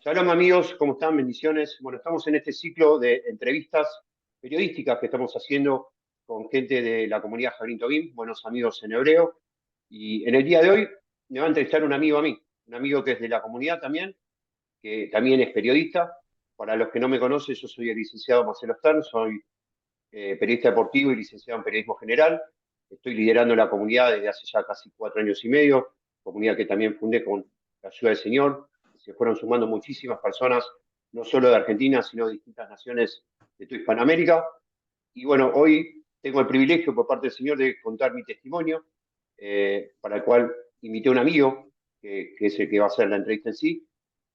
Shalom amigos, ¿cómo están? Bendiciones. Bueno, estamos en este ciclo de entrevistas periodísticas que estamos haciendo con gente de la comunidad Jabrín Tobim, buenos amigos en hebreo. Y en el día de hoy me va a entrevistar un amigo a mí, un amigo que es de la comunidad también, que también es periodista. Para los que no me conocen, yo soy el licenciado Marcelo Stern, soy periodista deportivo y licenciado en periodismo general. Estoy liderando la comunidad desde hace ya casi 4 años y medio, comunidad que también fundé con la ayuda del Señor. Se fueron sumando muchísimas personas, no solo de Argentina, sino de distintas naciones de toda Hispanoamérica. Y bueno, hoy tengo el privilegio por parte del Señor de contar mi testimonio, para el cual invité a un amigo, que es el que va a hacer la entrevista en sí.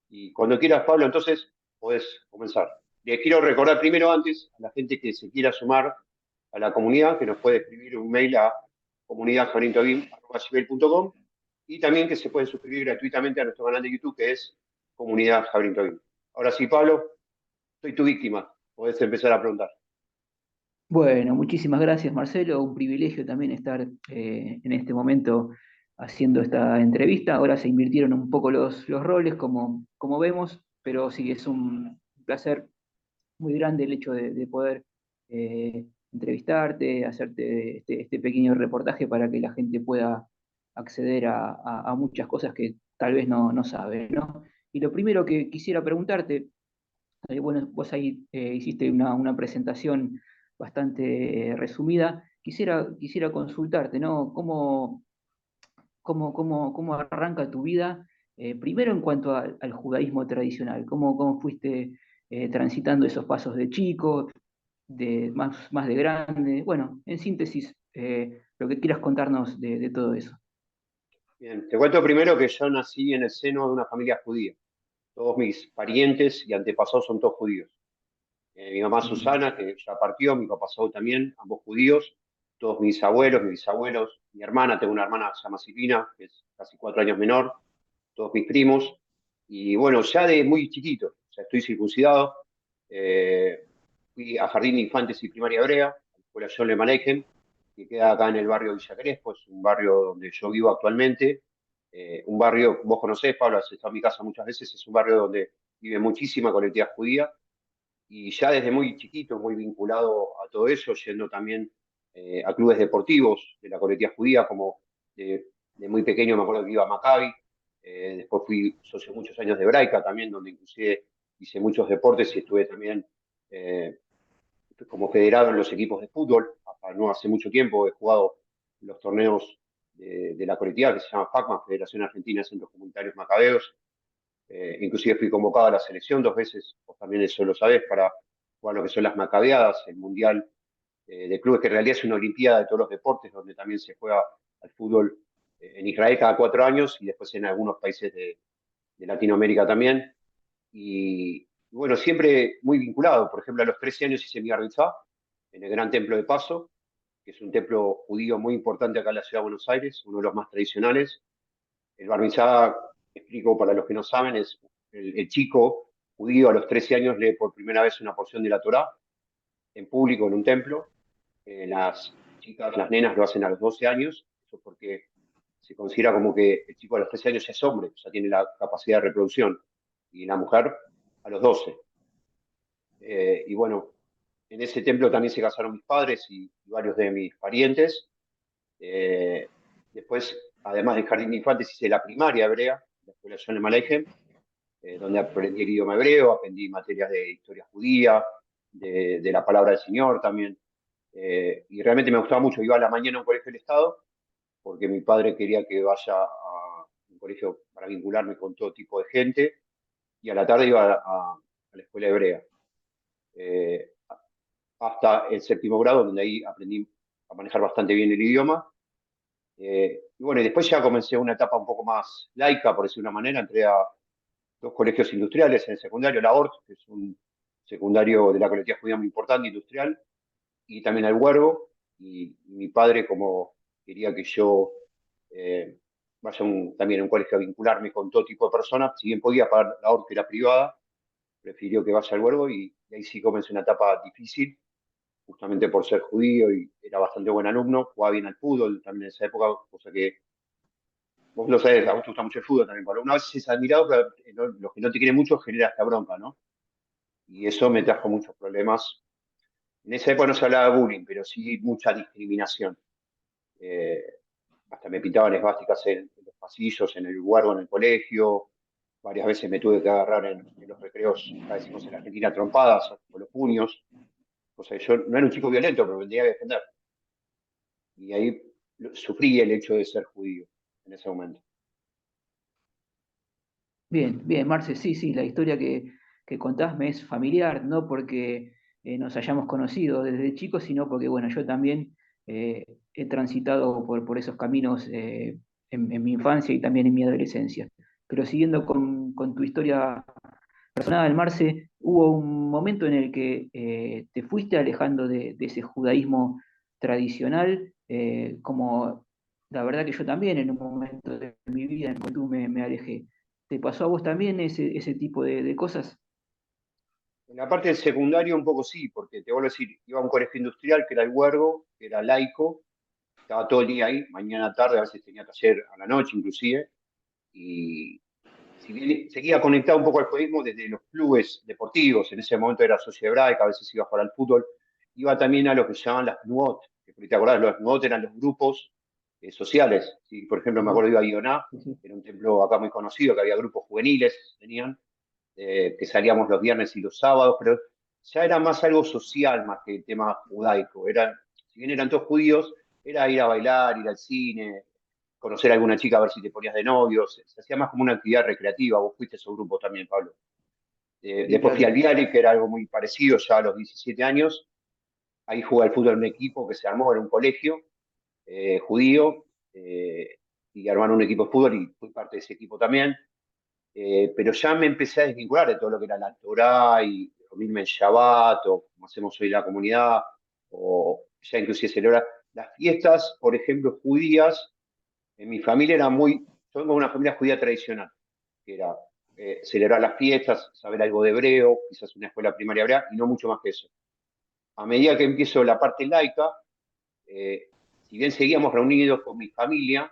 Y cuando quieras, Pablo, entonces podés comenzar. Les quiero recordar primero antes a la gente que se quiera sumar a la comunidad, que nos puede escribir un mail a comunidadjabrintovim@gmail.com y también que se pueden suscribir gratuitamente a nuestro canal de YouTube, que es Comunidad Jabrín Tobim. Ahora sí, Pablo, soy tu víctima. Podés empezar a preguntar. Bueno, muchísimas gracias, Marcelo. Un privilegio también estar en este momento haciendo esta entrevista. Ahora se invirtieron un poco los roles, como vemos, pero sí, es un placer muy grande el hecho de poder entrevistarte, hacerte este pequeño reportaje para que la gente pueda acceder a muchas cosas que tal vez no sabe, ¿no? Y lo primero que quisiera preguntarte, bueno, vos ahí hiciste una presentación bastante resumida. Quisiera consultarte, ¿no? ¿Cómo arranca tu vida? Primero en cuanto al judaísmo tradicional, ¿cómo fuiste transitando esos pasos de chico, más de grande? Bueno, en síntesis, lo que quieras contarnos de todo eso. Bien, te cuento primero que yo nací en el seno de una familia judía. Todos mis parientes y antepasados son todos judíos. Mi mamá Bien. Susana, que ya partió, mi papá Saúl también, ambos judíos, todos mis abuelos, mis bisabuelos, mi hermana, tengo una hermana que se llama Silvina, que es casi 4 años menor, todos mis primos, y bueno, ya de muy chiquito, o sea, estoy circuncidado, eh, fui a Jardín de Infantes y Primaria Hebrea, a la escuela John Le Maleijem, que queda acá en el barrio Villa Crespo, es un barrio donde yo vivo actualmente, un barrio, vos conocés, Pablo, has estado en mi casa muchas veces, es un barrio donde vive muchísima colectividad judía, y ya desde muy chiquito, muy vinculado a todo eso, yendo también a clubes deportivos de la colectividad judía, como de muy pequeño me acuerdo que iba a Maccabi, después fui socio muchos años de Hebraica también, donde inclusive hice muchos deportes y estuve también eh, como federado en los equipos de fútbol. Hasta no hace mucho tiempo he jugado los torneos de la colectividad que se llama FACMA, Federación Argentina de Centros Comunitarios Macabeos. Inclusive fui convocado a la selección 2 veces, vos también eso lo sabés, para jugar lo que son las Macabeadas, el Mundial de Clubes, que en realidad es una Olimpiada de todos los deportes, donde también se juega al fútbol en Israel cada 4 años y después en algunos países de Latinoamérica también. Y bueno, siempre muy vinculado. Por ejemplo, a los 13 años hice mi Bar Mitzvah en el Gran Templo de Paso, que es un templo judío muy importante acá en la ciudad de Buenos Aires, uno de los más tradicionales. El Bar Mitzvah, explico para los que no saben, es el chico judío a los 13 años lee por primera vez una porción de la Torá en público en un templo. Las chicas, las nenas lo hacen a los 12 años, eso porque se considera como que el chico a los 13 años es hombre, o sea, tiene la capacidad de reproducción, y la mujer a los 12. Y bueno, en ese templo también se casaron mis padres y varios de mis parientes. Eh, Después, además del jardín de infantes, hice la primaria hebrea, la escuela John Maleijem, donde aprendí el idioma hebreo, aprendí materias de historia judía, de la palabra del Señor también. Y realmente me gustaba mucho. Iba a la mañana a un colegio del Estado, porque mi padre quería que vaya a un colegio para vincularme con todo tipo de gente, y a la tarde iba a la escuela hebrea. Eh, Hasta el séptimo grado, donde ahí aprendí a manejar bastante bien el idioma. Y bueno, y después ya comencé una etapa un poco más laica, por decir una manera. Entré a 2 colegios industriales en el secundario, la ORT, que es un secundario de la colectividad judía muy importante, industrial, y también al Huergo. Y mi padre, como quería que yo vaya también a un colegio a vincularme con todo tipo de personas, si bien podía pagar la ORT, que era privada, prefirió que vaya al Huergo, y ahí sí comencé una etapa difícil, justamente por ser judío y era bastante buen alumno, jugaba bien al fútbol también en esa época, cosa que, vos lo sabés, a vos te gusta mucho el fútbol también, Pablo. Una vez es admirado, pero los que no te quieren mucho genera esta bronca, ¿no? Y eso me trajo muchos problemas. En esa época no se hablaba de bullying, pero sí mucha discriminación. Eh, Hasta me pintaban esvásticas en los pasillos, en el lugar o en el colegio. Varias veces me tuve que agarrar en los recreos, acá decimos en Argentina, trompadas con los puños. O sea, yo no era un chico violento, pero me tenía que defender. Y ahí sufrí el hecho de ser judío en ese momento. Bien, bien, Marce, sí, sí, la historia que contás me es familiar, no porque nos hayamos conocido desde chicos, sino porque, bueno, yo también he transitado por esos caminos en mi infancia y también en mi adolescencia. Pero siguiendo con tu historia personal, Marce, hubo un momento en el que te fuiste alejando de ese judaísmo tradicional, como la verdad que yo también en un momento de mi vida en que tú me alejé. ¿Te pasó a vos también ese tipo de cosas? En la parte del secundario un poco sí, porque te vuelvo a decir, iba a un colegio industrial que era el Huergo, que era laico, estaba todo el día ahí, mañana, tarde, a veces tenía taller a la noche inclusive, y si bien seguía conectado un poco al judaísmo desde los clubes deportivos, en ese momento era sociedad hebraica, a veces iba a jugar al fútbol, iba también a lo que se llamaban las NUOT, que te acordás, los NUOT eran los grupos sociales, ¿sí? Por ejemplo, me Ajá, acuerdo iba a Ioná, sí, sí. era un templo acá muy conocido, que había grupos juveniles, tenían, que salíamos los viernes y los sábados, pero ya era más algo social más que tema judaico. Era, si bien eran todos judíos, era ir a bailar, ir al cine, conocer a alguna chica a ver si te ponías de novio, se hacía más como una actividad recreativa. Vos fuiste a esos grupos también, Pablo. Sí, Después fui al claro. Viale, que era algo muy parecido ya a los 17 años. Ahí jugué al fútbol en un equipo que se armó en un colegio judío, y armaron un equipo de fútbol y fui parte de ese equipo también. Pero ya me empecé a desvincular de todo lo que era la Torá y reunirme en Shabbat, o como hacemos hoy en la comunidad, o ya inclusive celebrar las fiestas, por ejemplo, judías. En mi familia era muy, yo vengo de una familia judía tradicional, que era celebrar las fiestas, saber algo de hebreo, quizás una escuela primaria hebrea, y no mucho más que eso. A medida que empiezo la parte laica, eh, si bien seguíamos reunidos con mi familia,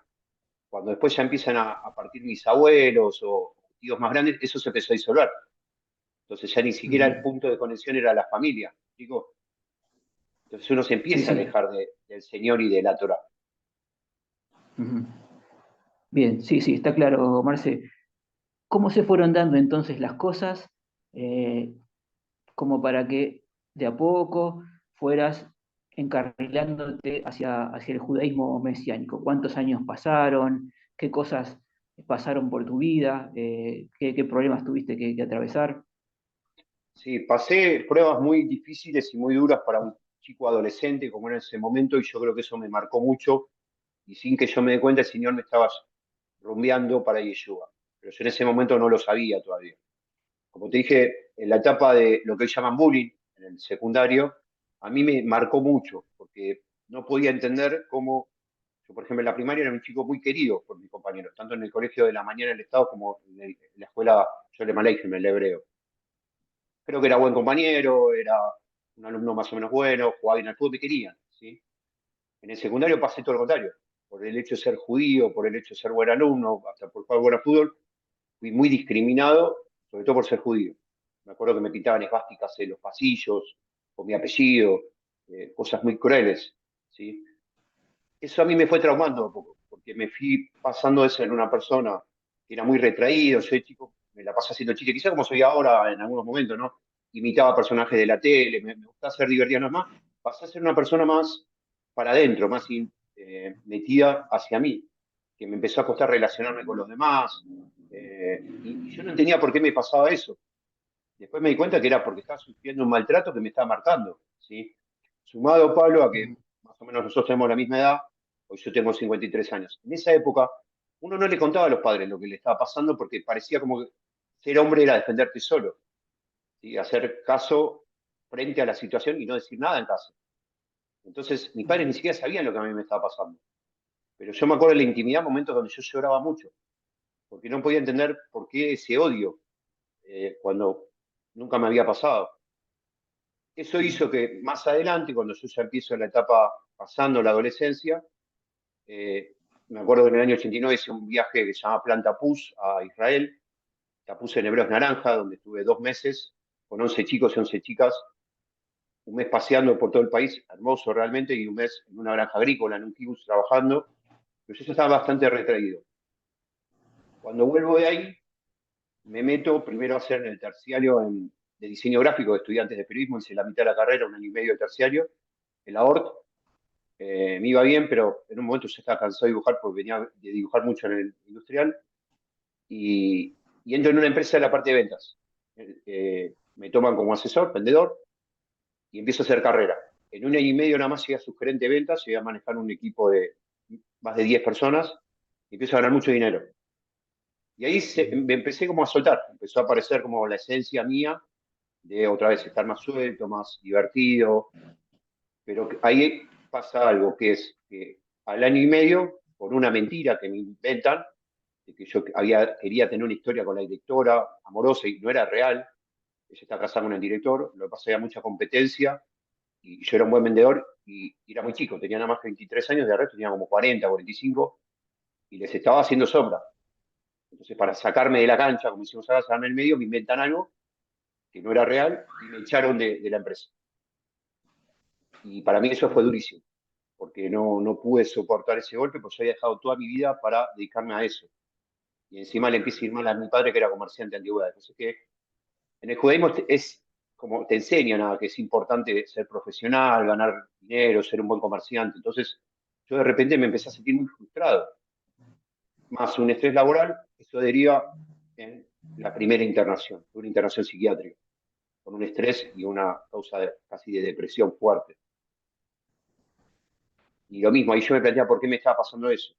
cuando después ya empiezan a partir mis abuelos o tíos más grandes, eso se empezó a disolver. Entonces ya ni siquiera el Ujú. punto de conexión era la familia. Digo, entonces uno se Sí, empieza a sí. alejar del Señor y de la Torah. Ujú. Bien, sí, sí, está claro, Marce. ¿Cómo se fueron dando entonces las cosas eh, como para que de a poco fueras encarrilándote hacia el judaísmo mesiánico? ¿Cuántos años pasaron? ¿Qué cosas pasaron por tu vida? ¿Qué problemas tuviste que atravesar? Sí, pasé pruebas muy difíciles y muy duras para un chico adolescente como era en ese momento, y yo creo que eso me marcó mucho, y sin que yo me dé cuenta el Señor me estaba rumbeando para Yeshua. Pero yo en ese momento no lo sabía todavía. Como te dije, en la etapa de lo que hoy llaman bullying, en el secundario, a mí me marcó mucho, porque no podía entender cómo, yo por ejemplo en la primaria era un chico muy querido por mis compañeros, tanto en el colegio de la mañana del Estado como en la escuela Yole Aleichem, el hebreo. Creo que era buen compañero, era un alumno más o menos bueno, jugaba bien al fútbol, me querían, ¿sí? En el secundario pasé todo lo contrario, por el hecho de ser judío, por el hecho de ser buen alumno, hasta por jugar buen al fútbol, fui muy discriminado, sobre todo por ser judío. Me acuerdo que me pintaban esvásticas en los pasillos, con mi apellido, cosas muy crueles, ¿sí? Eso a mí me fue traumando un poco, porque me fui pasando de ser una persona que era muy retraído, yo de chico me la pasé haciendo chistes, quizá como soy ahora en algunos momentos, ¿no? Imitaba personajes de la tele, me gustaba ser divertido nada más, pasé a ser una persona más para adentro, más metida hacia mí, que me empezó a costar relacionarme con los demás, y yo no entendía por qué me pasaba eso. Después me di cuenta que era porque estaba sufriendo un maltrato que me estaba marcando, ¿sí? Sumado, Pablo, a que más o menos nosotros tenemos la misma edad, hoy yo tengo 53 años. En esa época, uno no le contaba a los padres lo que le estaba pasando porque parecía como que ser hombre era defenderte solo, ¿sí? Hacer caso frente a la situación y no decir nada en casa. Entonces, mis padres ni siquiera sabían lo que a mí me estaba pasando. Pero yo me acuerdo de la intimidad, momentos donde yo lloraba mucho, porque no podía entender por qué ese odio, cuando nunca me había pasado. Eso hizo que más adelante, cuando yo ya empiezo en la etapa pasando la adolescencia, me acuerdo que en el año 89 hice un viaje que se llama Plan Tapuz a Israel. Tapuz en hebreo es naranja, donde estuve 2 meses con 11 chicos y 11 chicas, un mes paseando por todo el país, hermoso realmente, y un mes en una granja agrícola, en un kibutz trabajando, pero yo ya estaba bastante retraído. Cuando vuelvo de ahí, me meto primero a hacer en el terciario de diseño gráfico de estudiantes de periodismo, hice la mitad de la carrera, un año y medio de terciario, en la ORT. Me iba bien, pero en un momento ya estaba cansado de dibujar porque venía de dibujar mucho en el industrial y entro en una empresa de la parte de ventas. Me toman como asesor, vendedor, y empiezo a hacer carrera. En un año y medio nada más llegué a subgerente de ventas, llegué a manejar un equipo de más de 10 personas y empiezo a ganar mucho dinero. Y ahí me empecé como a soltar, empezó a aparecer como la esencia mía de otra vez estar más suelto, más divertido, pero ahí pasa algo que es que al año y medio, por una mentira que me inventan, de que yo quería tener una historia con la directora amorosa y no era real, ella está casada con el director, lo que pasa era mucha competencia y yo era un buen vendedor y era muy chico, tenía nada más que 23 años, de resto tenía como 40, 45 y les estaba haciendo sombra. Entonces, para sacarme de la cancha, como hicimos ahora, sacarme del medio, me inventan algo que no era real y me echaron de la empresa. Y para mí eso fue durísimo, porque no pude soportar ese golpe, porque yo había dejado toda mi vida para dedicarme a eso. Y encima le empieza a ir mal a mi padre, que era comerciante de antigüedades. Entonces, que en el judaísmo es como te enseñan a que es importante ser profesional, ganar dinero, ser un buen comerciante. Entonces, yo de repente me empecé a sentir muy frustrado, más un estrés laboral, eso deriva en la primera internación, una internación psiquiátrica, con un estrés y una causa casi de depresión fuerte. Y lo mismo, ahí yo me planteaba por qué me estaba pasando eso.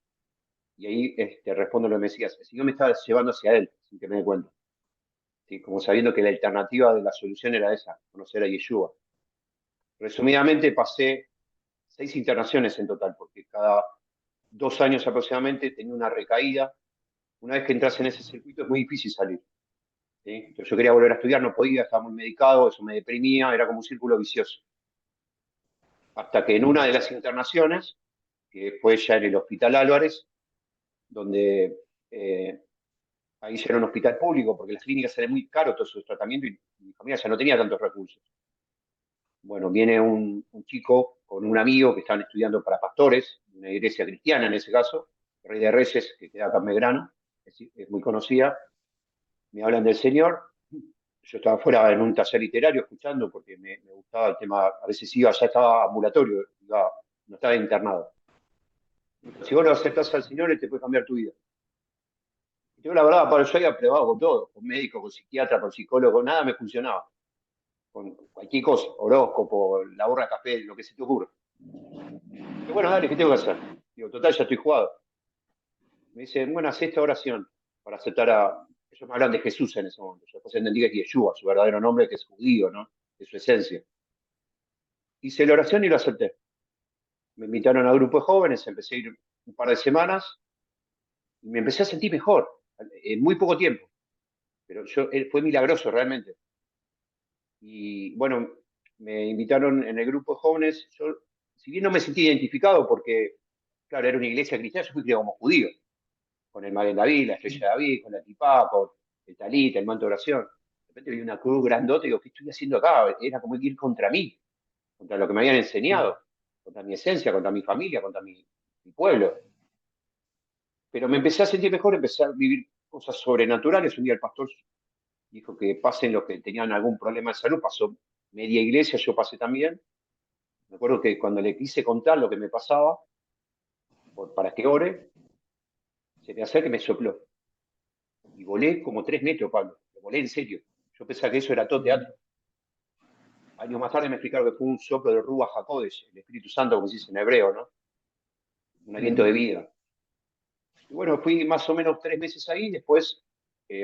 Y ahí respondo lo que me decías, el Señor me estaba llevando hacia Él, sin que me dé cuenta. ¿Sí? Como sabiendo que la alternativa de la solución era esa, conocer a Yeshua. Resumidamente, pasé 6 internaciones en total, porque cada 2 años aproximadamente tenía una recaída. Una vez que entras en ese circuito es muy difícil salir. ¿Sí? Entonces yo quería volver a estudiar, no podía, estaba muy medicado, eso me deprimía, era como un círculo vicioso. Hasta que en una de las internaciones, que fue ya en el Hospital Álvarez, donde ahí ya era un hospital público, porque las clínicas eran muy caros todos esos tratamientos y mi familia ya no tenía tantos recursos. Bueno, viene un chico con un amigo que estaban estudiando para pastores, una iglesia cristiana en ese caso, Rey de Reyes, que queda acá en Belgrano, es muy conocida. Me hablan del Señor. Yo estaba fuera en un taller literario escuchando porque me gustaba el tema. A veces iba, ya estaba ambulatorio, no estaba internado. Me dijo, si vos lo aceptás al Señor, Él te puede cambiar tu vida. Y yo, la verdad, para yo había probado con todo, con médico, con psiquiatra, con psicólogo, nada me funcionaba. Con cualquier cosa, horóscopo, la borra de café, lo que se te ocurra. Y bueno, dale, ¿qué tengo que hacer? Digo, total, ya estoy jugado. Me dicen, bueno, haz esta oración para aceptar a... Ellos me hablan de Jesús en ese momento. Yo después entendí que es Yeshua, su verdadero nombre, que es judío, ¿no? De su esencia. Hice la oración y lo acepté. Me invitaron al grupo de jóvenes, empecé a ir un par de semanas y me empecé a sentir mejor en muy poco tiempo. Pero fue milagroso realmente. Y bueno, me invitaron en el grupo de jóvenes. Yo, si bien no me sentí identificado porque, claro, era una iglesia cristiana, yo fui criado como judío, con el Magen David, la estrella de David, con la tipá, con el talit, el manto de oración. De repente vi una cruz grandota y digo, ¿qué estoy haciendo acá? Era como ir contra mí, contra lo que me habían enseñado, contra mi esencia, contra mi familia, contra mi pueblo. Pero me empecé a sentir mejor, empecé a vivir cosas sobrenaturales. Un día el pastor dijo que pasen los que tenían algún problema de salud, pasó media iglesia, yo pasé también. Me acuerdo que cuando le quise contar lo que me pasaba, para que ore, se me acerca y me sopló. Y volé como 3 metros, Pablo. Lo volé en serio. Yo pensaba que eso era todo teatro. Años más tarde me explicaron que fue un soplo de Ruach HaKodesh, el Espíritu Santo, como se dice en hebreo, ¿no? Un aliento de vida. Y bueno, fui más o menos 3 meses ahí. Después,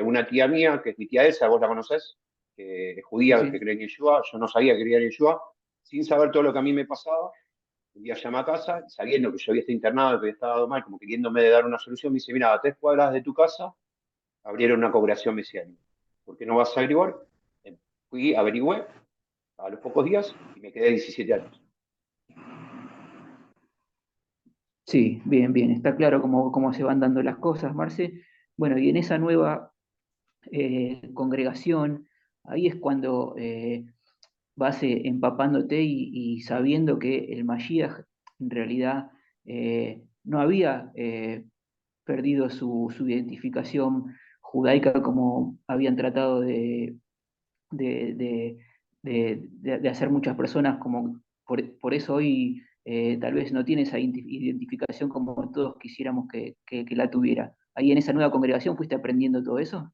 una tía mía, que es mi tía Elsa, vos la conocés, que es Sí, judía, que sí. cree en Yeshua. Yo no sabía que creía en Yeshua, sin saber todo lo que a mí me pasaba. Un día llama a casa, sabiendo que yo había estado internado, que había estado mal, como queriéndome dar una solución, me dice, mira, a 3 cuadras de tu casa abrieron una congregación mesiánica. ¿Por qué no vas a averiguar? Fui, averigüé a los pocos días y me quedé 17 años. Sí, bien, bien, está claro cómo se van dando las cosas, Marce. Bueno, y en esa nueva congregación, ahí es cuando vas empapándote y sabiendo que el Mashiach en realidad no había perdido su identificación judaica como habían tratado de, de- de hacer muchas personas, como por eso hoy tal vez no tiene esa identificación como todos quisiéramos que la tuviera. Ahí en esa nueva congregación fuiste aprendiendo todo eso.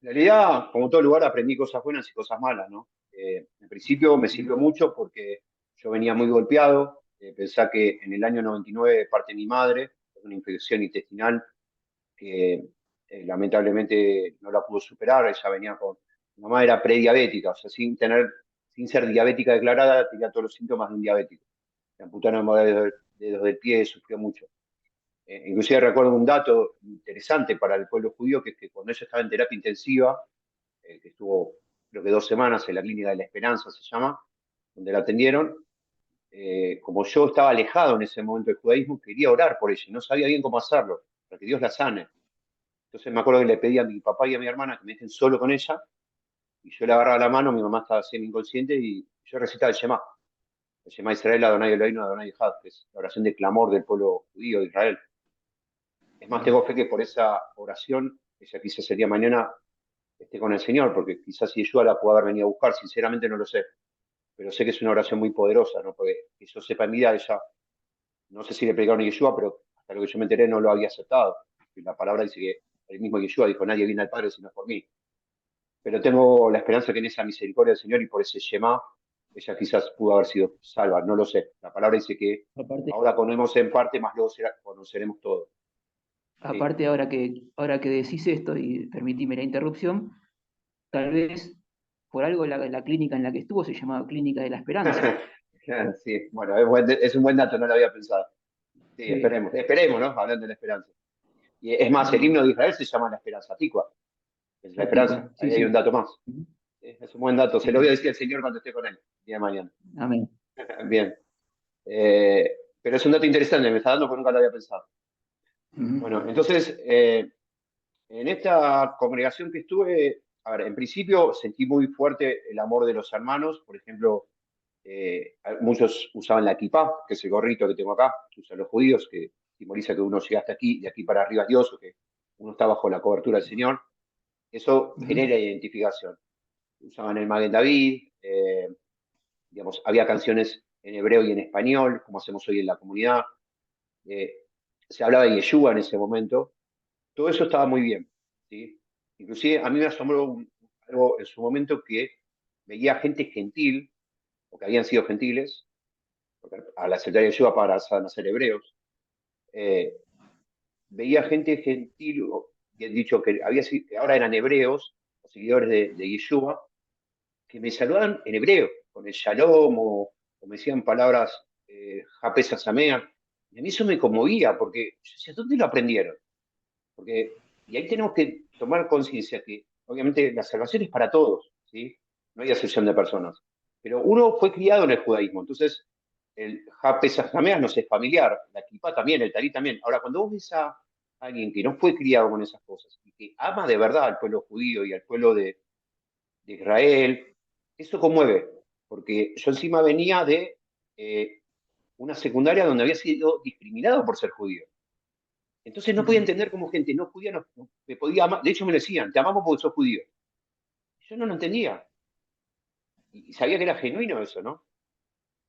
En realidad, como todo lugar, aprendí cosas buenas y cosas malas, ¿no? En principio me sirvió mucho porque yo venía muy golpeado. Pensá que en el año 99 parte mi madre, con una infección intestinal que lamentablemente no la pudo superar. Ella venía con, mi mamá era prediabética, o sea, sin ser diabética declarada, tenía todos los síntomas de un diabético. Le amputaron los dedos del pie, sufrió mucho. Inclusive recuerdo un dato interesante para el pueblo judío, que es que cuando ella estaba en terapia intensiva, que estuvo creo que 2 semanas en la clínica de la Esperanza, se llama, donde la atendieron, como yo estaba alejado en ese momento del judaísmo, quería orar por ella y no sabía bien cómo hacerlo, para que Dios la sane. Entonces me acuerdo que le pedí a mi papá y a mi hermana que me dejen solo con ella, y yo le agarraba la mano, mi mamá estaba semi inconsciente, y yo recitaba el Shema Israel, Adonai Eloheinu, Adonai Echad, que es la oración de clamor del pueblo judío de Israel. Es más, tengo fe que por esa oración, ella quizás sería mañana esté con el Señor, porque quizás si Yeshua la pudo haber venido a buscar, sinceramente no lo sé, pero sé que es una oración muy poderosa, ¿no? Porque que yo sepa en vida, ella, no sé si le predicaron a Yeshua, pero hasta lo que yo me enteré no lo había aceptado. Y la palabra dice que el mismo Yeshua dijo, nadie viene al Padre sino por mí. Pero tengo la esperanza que en esa misericordia del Señor y por ese Shema, ella quizás pudo haber sido salva, no lo sé. La palabra dice que Aparte, ahora conocemos en parte, más luego conoceremos todo. Sí. aparte ahora que decís esto, y permitime la interrupción, tal vez por algo la clínica en la que estuvo se llamaba Clínica de la Esperanza. Sí, bueno, es un buen dato, no lo había pensado. Sí, Sí. esperemos, ¿no? Hablando de la esperanza. Y es más, el Ujú. himno de Israel se llama la esperanza ticua, es la esperanza. Aticua, sí, Ahí hay un sí. dato más. Ujú. Sí, es un buen dato, se lo voy a Sí. decir al Señor cuando esté con él, el día de mañana. Amén. Bien. Pero es un dato interesante, me está dando porque nunca lo había pensado. Ujú. Bueno, entonces, en esta congregación que estuve, a ver, en principio sentí muy fuerte el amor de los hermanos. Por ejemplo, muchos usaban la kipá, que es el gorrito que tengo acá, que usan los judíos, que simboliza que uno llega hasta aquí, de aquí para arriba es Dios, o que uno está bajo la cobertura del Señor. Eso Ujú. genera identificación. Usaban el Magen David, digamos, había canciones en hebreo y en español, como hacemos hoy en la comunidad. Eh, Se hablaba de Yeshua en ese momento. Todo eso estaba muy bien, ¿sí? Inclusive a mí me asombró algo en su momento, que veía gente gentil, o que habían sido gentiles, porque a la secretaria de Yeshua para nacer hebreos, eh, veía gente gentil, que han dicho que ahora eran hebreos, o seguidores de Yeshua, que me saludaban en hebreo, con el shalom, o me decían palabras japesa samea, y a mí eso me conmovía, porque yo decía, ¿dónde lo aprendieron? Porque, y ahí tenemos que tomar conciencia que, obviamente, la salvación es para todos, ¿sí? No hay excepción de personas. Pero uno fue criado en el judaísmo, entonces el japesa samea no es familiar, la kipá también, el talí también. Ahora, cuando vos ves a alguien que no fue criado con esas cosas y que ama de verdad al pueblo judío y al pueblo de Israel, eso conmueve, porque yo encima venía de una secundaria donde había sido discriminado por ser judío. Entonces no podía Ujú. entender cómo gente no judía me podía amar. De hecho me lo decían, te amamos porque sos judío. Yo no lo entendía y sabía que era genuino eso, ¿no?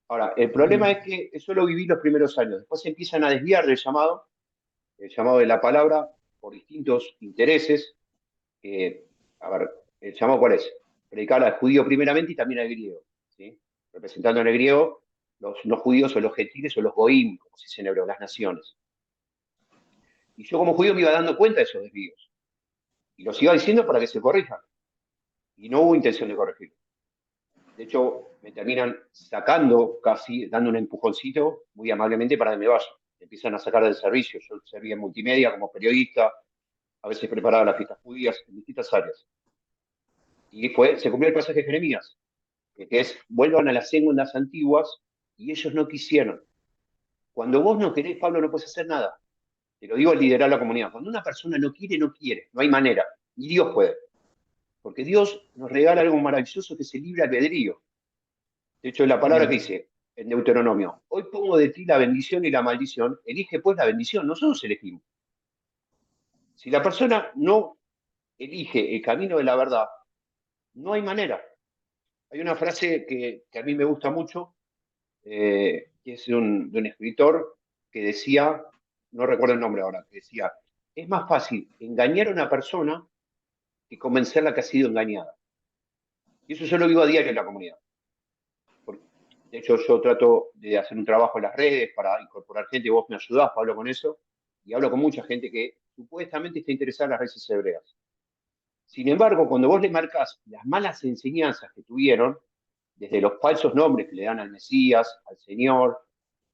Ahora, el problema Ujú. es que eso lo viví los primeros años. Después se empiezan a desviar del el llamado de la palabra, por distintos intereses. A ver, ¿el llamado cuál es? Predicar al judío primeramente y también al griego, ¿sí? Representando en el griego los no judíos o los gentiles o los goim, como se dice en hebreo, las naciones. Y yo como judío me iba dando cuenta de esos desvíos. Y los iba diciendo para que se corrijan. Y no hubo intención de corregir. De hecho, me terminan sacando, casi dando un empujoncito muy amablemente para que me vaya. Me empiezan a sacar del servicio. Yo servía en multimedia como periodista, a veces preparaba las fiestas judías en distintas áreas. Y se cumplió el pasaje de Jeremías, que es, vuelvan a las sendas antiguas, y ellos no quisieron. Cuando vos no querés, Pablo, no puedes hacer nada. Te lo digo al liderar la comunidad. Cuando una persona no quiere, no quiere. No hay manera. Y Dios puede. Porque Dios nos regala algo maravilloso que es el libre albedrío. De hecho, la palabra que Bien. dice en Deuteronomio, hoy pongo de ti la bendición y la maldición, elige pues la bendición, nosotros elegimos. Si la persona no elige el camino de la verdad, no hay manera. Hay una frase que a mí me gusta mucho, que es de un escritor que decía, no recuerdo el nombre ahora, que decía, es más fácil engañar a una persona que convencerla que ha sido engañada. Y eso yo lo vivo a diario en la comunidad. De hecho, yo trato de hacer un trabajo en las redes para incorporar gente, vos me ayudás, Pablo, con eso, y hablo con mucha gente que supuestamente está interesada en las raíces hebreas. Sin embargo, cuando vos le marcás las malas enseñanzas que tuvieron, desde los falsos nombres que le dan al Mesías, al Señor,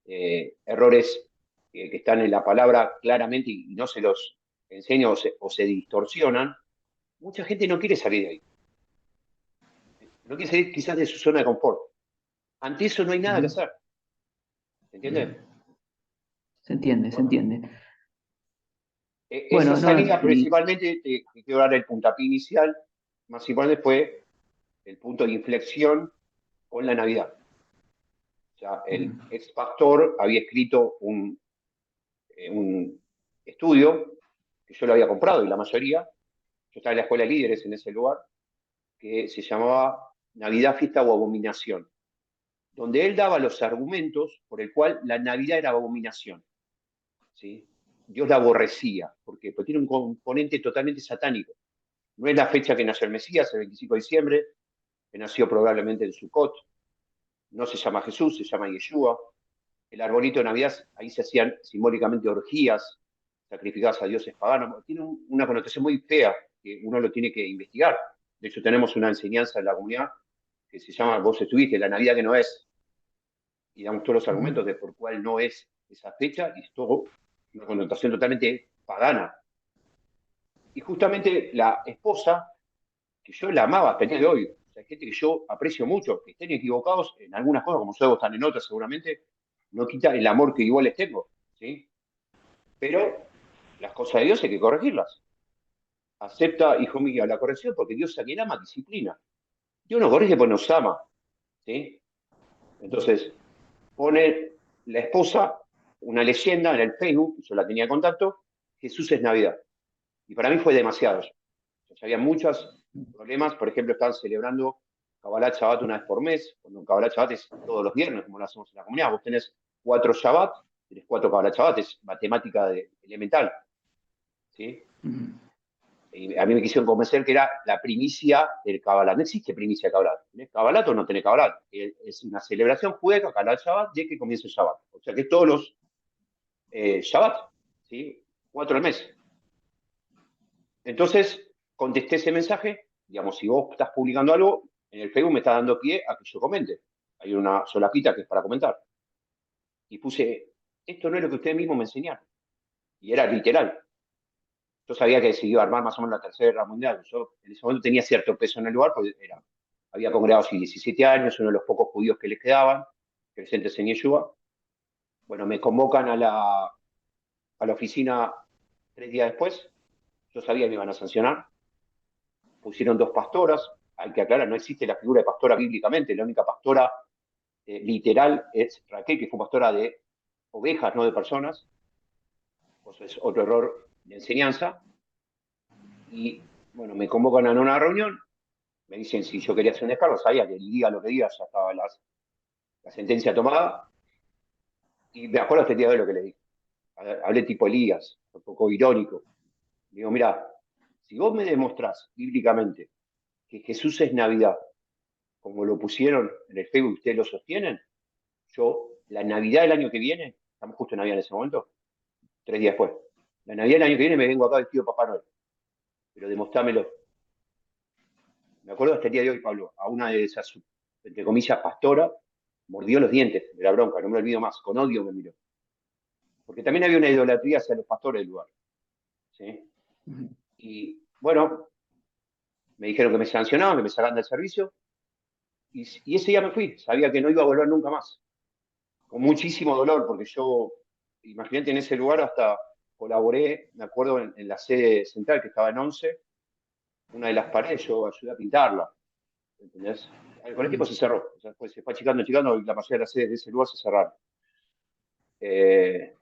errores que están en la palabra claramente y no se los enseña o se distorsionan, mucha gente no quiere salir de ahí. No quiere salir quizás de su zona de confort. Ante eso no hay nada que Ujú. hacer. ¿Se entiende? Bien. Se entiende, se Bueno, entiende. esa Bueno, no, salida y principalmente, te quiero dar el puntapié inicial, más importante fue el punto de inflexión con la Navidad. O sea, el mm, ex pastor había escrito un estudio que yo lo había comprado y la mayoría, yo estaba en la escuela de líderes en ese lugar, que se llamaba Navidad, fiesta o abominación, donde él daba los argumentos por el cual la Navidad era abominación, ¿sí? Dios la aborrecía, porque tiene un componente totalmente satánico. No es la fecha que nació el Mesías, el 25 de diciembre, que nació probablemente en Sukkot. No se llama Jesús, se llama Yeshua. El arbolito de Navidad, ahí se hacían simbólicamente orgías sacrificadas a dioses paganos. Tiene una connotación muy fea que uno lo tiene que investigar. De hecho, tenemos una enseñanza en la comunidad que se llama, vos estuviste, la Navidad que no es, y damos todos los ujú, argumentos de por cuál no es esa fecha, y es todo una connotación totalmente pagana. Y justamente la esposa, que yo la amaba hasta el día de hoy, o sea, hay gente que yo aprecio mucho, que estén equivocados en algunas cosas, como ustedes están en otras seguramente, no quita el amor que igual les tengo, ¿sí? Pero las cosas de Dios hay que corregirlas. Acepta, hijo mío, la corrección porque Dios a quien ama disciplina. Dios no corrige porque nos ama, ¿sí? Entonces, pone la esposa una leyenda en el Facebook, yo la tenía en contacto, Jesús es Navidad. Y para mí fue demasiado. O sea, había muchos problemas, por ejemplo, estaban celebrando Kabbalat Shabbat una vez por mes, cuando Kabbalat Shabbat es todos los viernes, como lo hacemos en la comunidad. Vos tenés 4 Shabbat, tenés 4 Kabbalat Shabbat, es matemática elemental, ¿sí? ujú. Y a mí me quisieron convencer que era la primicia del Kabbalat. No existe primicia de Kabbalat. ¿Tenés Kabbalat o no tenés Kabbalat? Es una celebración judaica, Kabbalat Shabbat, de que comienza el Shabbat. O sea que todos los Shabbat, ¿sí? 4 al mes. Entonces, contesté ese mensaje, digamos, si vos estás publicando algo, en el Facebook me está dando pie a que yo comente. Hay una solapita que es para comentar. Y puse, esto no es lo que ustedes mismos me enseñaron. Y era literal. Yo sabía que se iba a armar más o menos la Tercera Guerra Mundial. Yo en ese momento tenía cierto peso en el lugar, porque había congregado hace 17 años, uno de los pocos judíos que les quedaban, presentes en Yeshua. Bueno, me convocan a la oficina 3 días después. Yo sabía que me iban a sancionar. Pusieron 2 pastoras. Hay que aclarar, no existe la figura de pastora bíblicamente. La única pastora literal es Raquel, que fue pastora de ovejas, no de personas. Pues es otro error de enseñanza. Y bueno, me convocan a una reunión. Me dicen si yo quería hacer un descargo, sabía que diga lo que diga, ya estaba la sentencia tomada. Y me acuerdo este día de lo que le dije. Hablé tipo Elías, un poco irónico. Digo, mira, si vos me demostrás bíblicamente que Jesús es Navidad, como lo pusieron en el Facebook y ustedes lo sostienen, yo, la Navidad del año que viene, estamos justo en Navidad en ese momento, 3 días después, la Navidad del año que viene me vengo acá vestido de Papá Noel, pero demostrámelo. Me acuerdo hasta el día de hoy, Pablo, a una de esas, entre comillas, pastora, mordió los dientes de la bronca, no me lo olvido más, con odio me miró. Porque también había una idolatría hacia los pastores del lugar, ¿sí? Y bueno, me dijeron que me sancionaban, que me sacaban del servicio, y ese día me fui, sabía que no iba a volver nunca más. con muchísimo dolor, porque yo, imagínate, en ese lugar hasta colaboré, me acuerdo, en la sede central que estaba en 11, una de las paredes yo ayudé a pintarla, ¿entendés? Con el tiempo se cerró, o sea, pues se fue achicando, achicando, y la mayoría de las sedes de ese lugar se cerraron. Eh,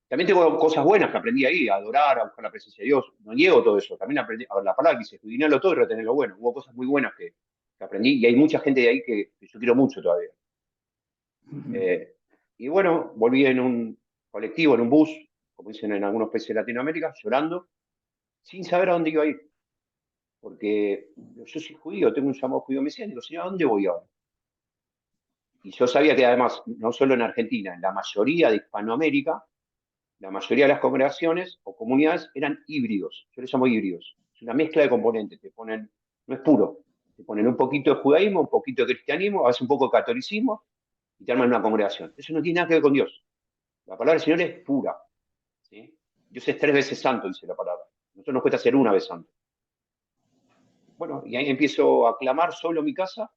También tengo cosas buenas que aprendí ahí, a adorar, a buscar la presencia de Dios. No niego todo eso. También aprendí, a ver, la palabra que dice, escudriñarlo todo y retener lo bueno. Hubo cosas muy buenas que aprendí y hay mucha gente de ahí que yo quiero mucho todavía. Ujú. Eh, y bueno, volví en un colectivo, en un bus, como dicen en algunos países de Latinoamérica, llorando, sin saber a dónde iba a ir. Porque yo soy judío, tengo un llamado judío mesiánico. Digo, Señor, ¿a dónde voy ahora? Y yo sabía que además, no solo en Argentina, en la mayoría de Hispanoamérica, la mayoría de las congregaciones o comunidades eran híbridos. Yo les llamo híbridos. Es una mezcla de componentes. Te ponen, no es puro. Te ponen un poquito de judaísmo, un poquito de cristianismo, a veces un poco de catolicismo y te arman una congregación. Eso no tiene nada que ver con Dios. La palabra del Señor es pura. ¿Sí? Dios es 3 veces santo, dice la palabra. A nosotros nos cuesta ser una vez santo. Bueno, y ahí empiezo a clamar solo en mi casa,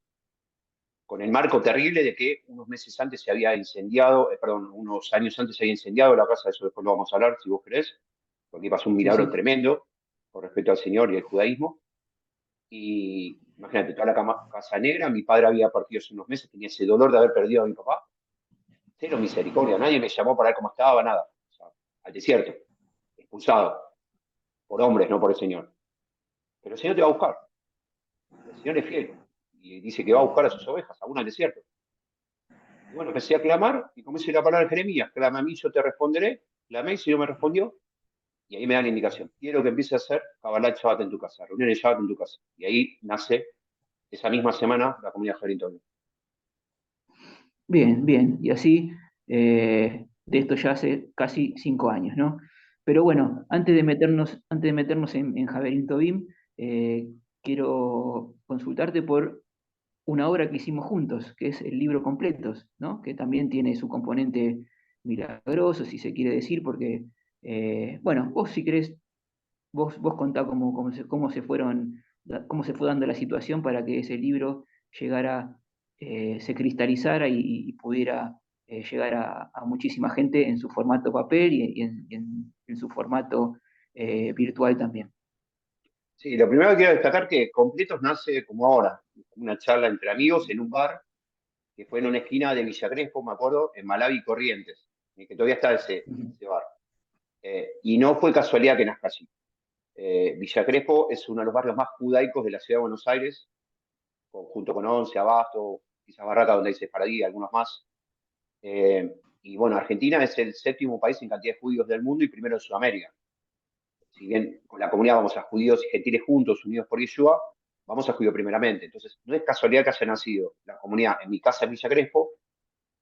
con el marco terrible de que unos meses antes se había incendiado, perdón, unos años antes se había incendiado la casa, eso después lo vamos a hablar si vos querés, porque pasó un Sí, milagro sí. tremendo con respecto al Señor y al judaísmo. Y imagínate, toda la casa negra, mi padre había partido hace unos meses, tenía ese dolor de haber perdido a mi papá. Cero misericordia, nadie me llamó para ver cómo estaba, nada. O sea, al desierto, expulsado por hombres, no por el Señor. Pero el Señor te va a buscar. El Señor es fiel y dice que va a buscar a sus ovejas, aún al desierto. Y bueno, empecé a clamar y como dice la palabra de Jeremías, clama a mí, yo te responderé. Clamé y el Señor me respondió. Y ahí me da la indicación. Quiero que empiece a hacer Kabbalah Shabbat en tu casa, reuniones Shabbat en tu casa. Y ahí nace esa misma semana la comunidad Jarinto. Bien, bien. Y así, de esto ya hace casi 5 años, ¿no? Pero bueno, antes de meternos en Javerín Tobim, quiero consultarte por una obra que hicimos juntos, que es el libro Completos, ¿no? Que también tiene su componente milagroso, si se quiere decir, porque, bueno, vos si querés, vos contá cómo se fue dando la situación para que ese libro llegara, se cristalizara y pudiera llegar a muchísima gente en su formato papel y en su formato virtual también. Sí, lo primero que quiero destacar que Completos nace como ahora, como una charla entre amigos en un bar que fue en una esquina de Villa Crespo, me acuerdo, en Malawi Corrientes, que todavía está Ujú. ese bar. Y no fue casualidad que nazca allí. Villa Crespo es uno de los barrios más judaicos de la ciudad de Buenos Aires, junto con Once, Abasto, quizás Barraca, donde dice Paradí, algunos más. Y bueno, Argentina es el séptimo país en cantidad de judíos del mundo y primero en Sudamérica. Si bien con la comunidad vamos a judíos y gentiles juntos, unidos por Yeshua, vamos a judíos primeramente. Entonces, no es casualidad que haya nacido la comunidad en mi casa en Villa Crespo,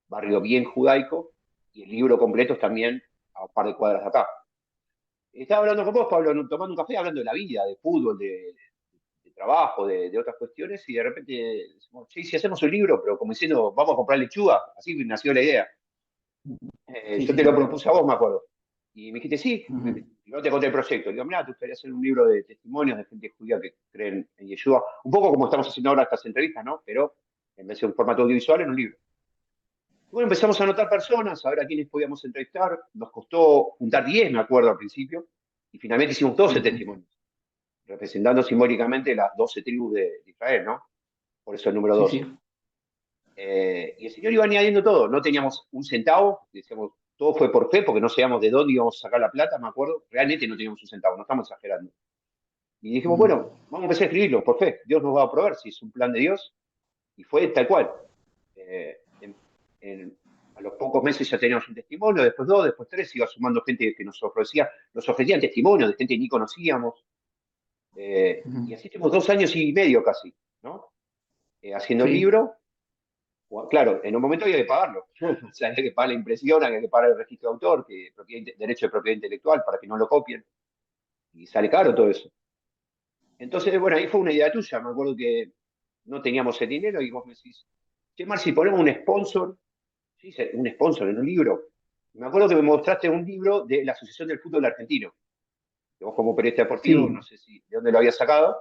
barrio bien judaico, y el libro completo es también a un par de cuadras de acá. Estaba hablando con vos, Pablo, tomando un café, hablando de la vida, de fútbol, de trabajo, de otras cuestiones, y de repente decimos, sí, si hacemos un libro, pero como diciendo, vamos a comprar lechuga, así nació la idea. Sí, Yo sí, te lo sí. propuse a vos, me acuerdo. Y me dijiste, sí, Ujú. no te conté el proyecto. Digo, mira, te gustaría hacer un libro de testimonios de gente judía que creen en Yeshua. Un poco como estamos haciendo ahora estas entrevistas, ¿no? Pero en vez de un formato audiovisual, en un libro. Y bueno, empezamos a anotar personas, a ver a quiénes podíamos entrevistar. Nos costó juntar 10, me acuerdo, al principio. Y finalmente hicimos 12 Ujú. testimonios, representando simbólicamente las 12 tribus de Israel, ¿no? Por eso el número Sí, 12. sí. Y el Señor iba añadiendo todo. No teníamos un centavo, decíamos, todo fue por fe, porque no sabíamos de dónde íbamos a sacar la plata, me acuerdo. Realmente no teníamos un centavo, no estamos exagerando. Y dijimos, Ujú. bueno, vamos a empezar a escribirlo por fe. Dios nos va a proveer si es un plan de Dios. Y fue tal cual. Eh, en- en- a los pocos meses ya teníamos un testimonio, después dos, después tres, iba sumando gente que nos ofrecían testimonios de gente que ni conocíamos. Y Ujú. así estuvimos 2 años y medio casi, ¿no? Haciendo el Sí. libro. Claro, en un momento había que pagarlo. O sea, había que pagar la impresión, había que pagar el registro de autor, derecho de propiedad intelectual para que no lo copien. Y sale caro todo eso. Entonces, bueno, ahí fue una idea tuya. Me acuerdo que no teníamos el dinero y vos me decís, che, Marci, ponemos un sponsor. Sí, un sponsor en un libro. Y me acuerdo que me mostraste un libro de la Asociación del Fútbol Argentino. Que vos como periodista deportivo, no Sí. sé si de dónde lo habías sacado.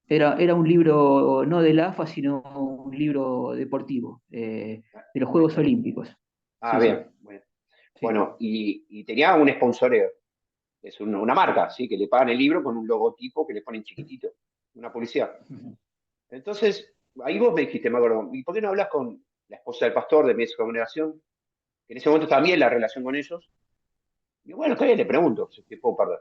Era un libro no del AFA, sino un libro deportivo, de los Ahí Juegos está. Olímpicos. Ah, Sí, sí, bien. Bueno, sí. bueno, y tenía un sponsoreo. Es una marca, ¿sí? Que le pagan el libro con un logotipo que le ponen chiquitito. Una publicidad. Ujú. Entonces, ahí vos me dijiste, me acuerdo, ¿y por qué no hablas con la esposa del pastor de mi ex congregación? Que en ese momento también la relación con ellos. Y bueno, todavía le pregunto, si es que puedo perder.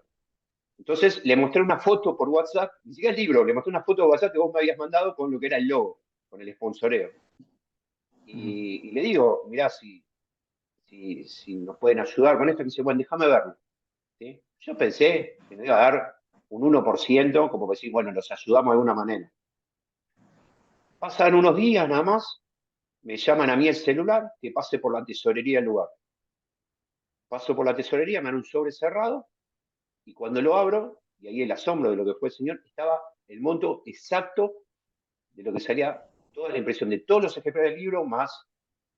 Entonces le mostré una foto por WhatsApp, ni siquiera el libro, le mostré una foto de WhatsApp que vos me habías mandado con lo que era el logo, con el sponsoreo. Ujú. Y le digo, mirá, si nos pueden ayudar con esto, que dice, bueno, déjame verlo. ¿Sí? Yo pensé que me iba a dar un 1%, como decir, bueno, los ayudamos de alguna manera. Pasan unos días nada más, me llaman a mí el celular, que pase por la tesorería del lugar. Paso por la tesorería, me dan un sobre cerrado, y cuando lo abro, y ahí el asombro de lo que fue el señor, estaba el monto exacto de lo que salía toda la impresión de todos los ejemplares del libro, más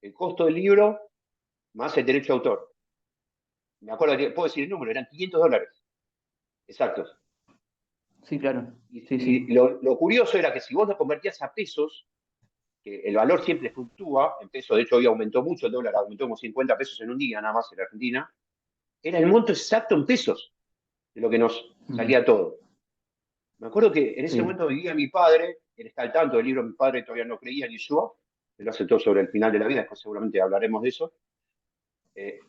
el costo del libro, más el derecho de autor. Me acuerdo que puedo decir el número, eran $500 exactos. Sí, claro. Sí, Y sí. lo curioso era que si vos lo convertías a pesos, que el valor siempre fluctúa, en pesos, de hecho hoy aumentó mucho, el dólar aumentó como 50 pesos en un día nada más en la Argentina, era el monto exacto en pesos de lo que nos Ujú. salía todo. Me acuerdo que en ese Sí. momento vivía mi padre, él está al tanto del libro, mi padre todavía no creía en Yeshua, él lo aceptó sobre el final de la vida, después seguramente hablaremos de eso. Eh,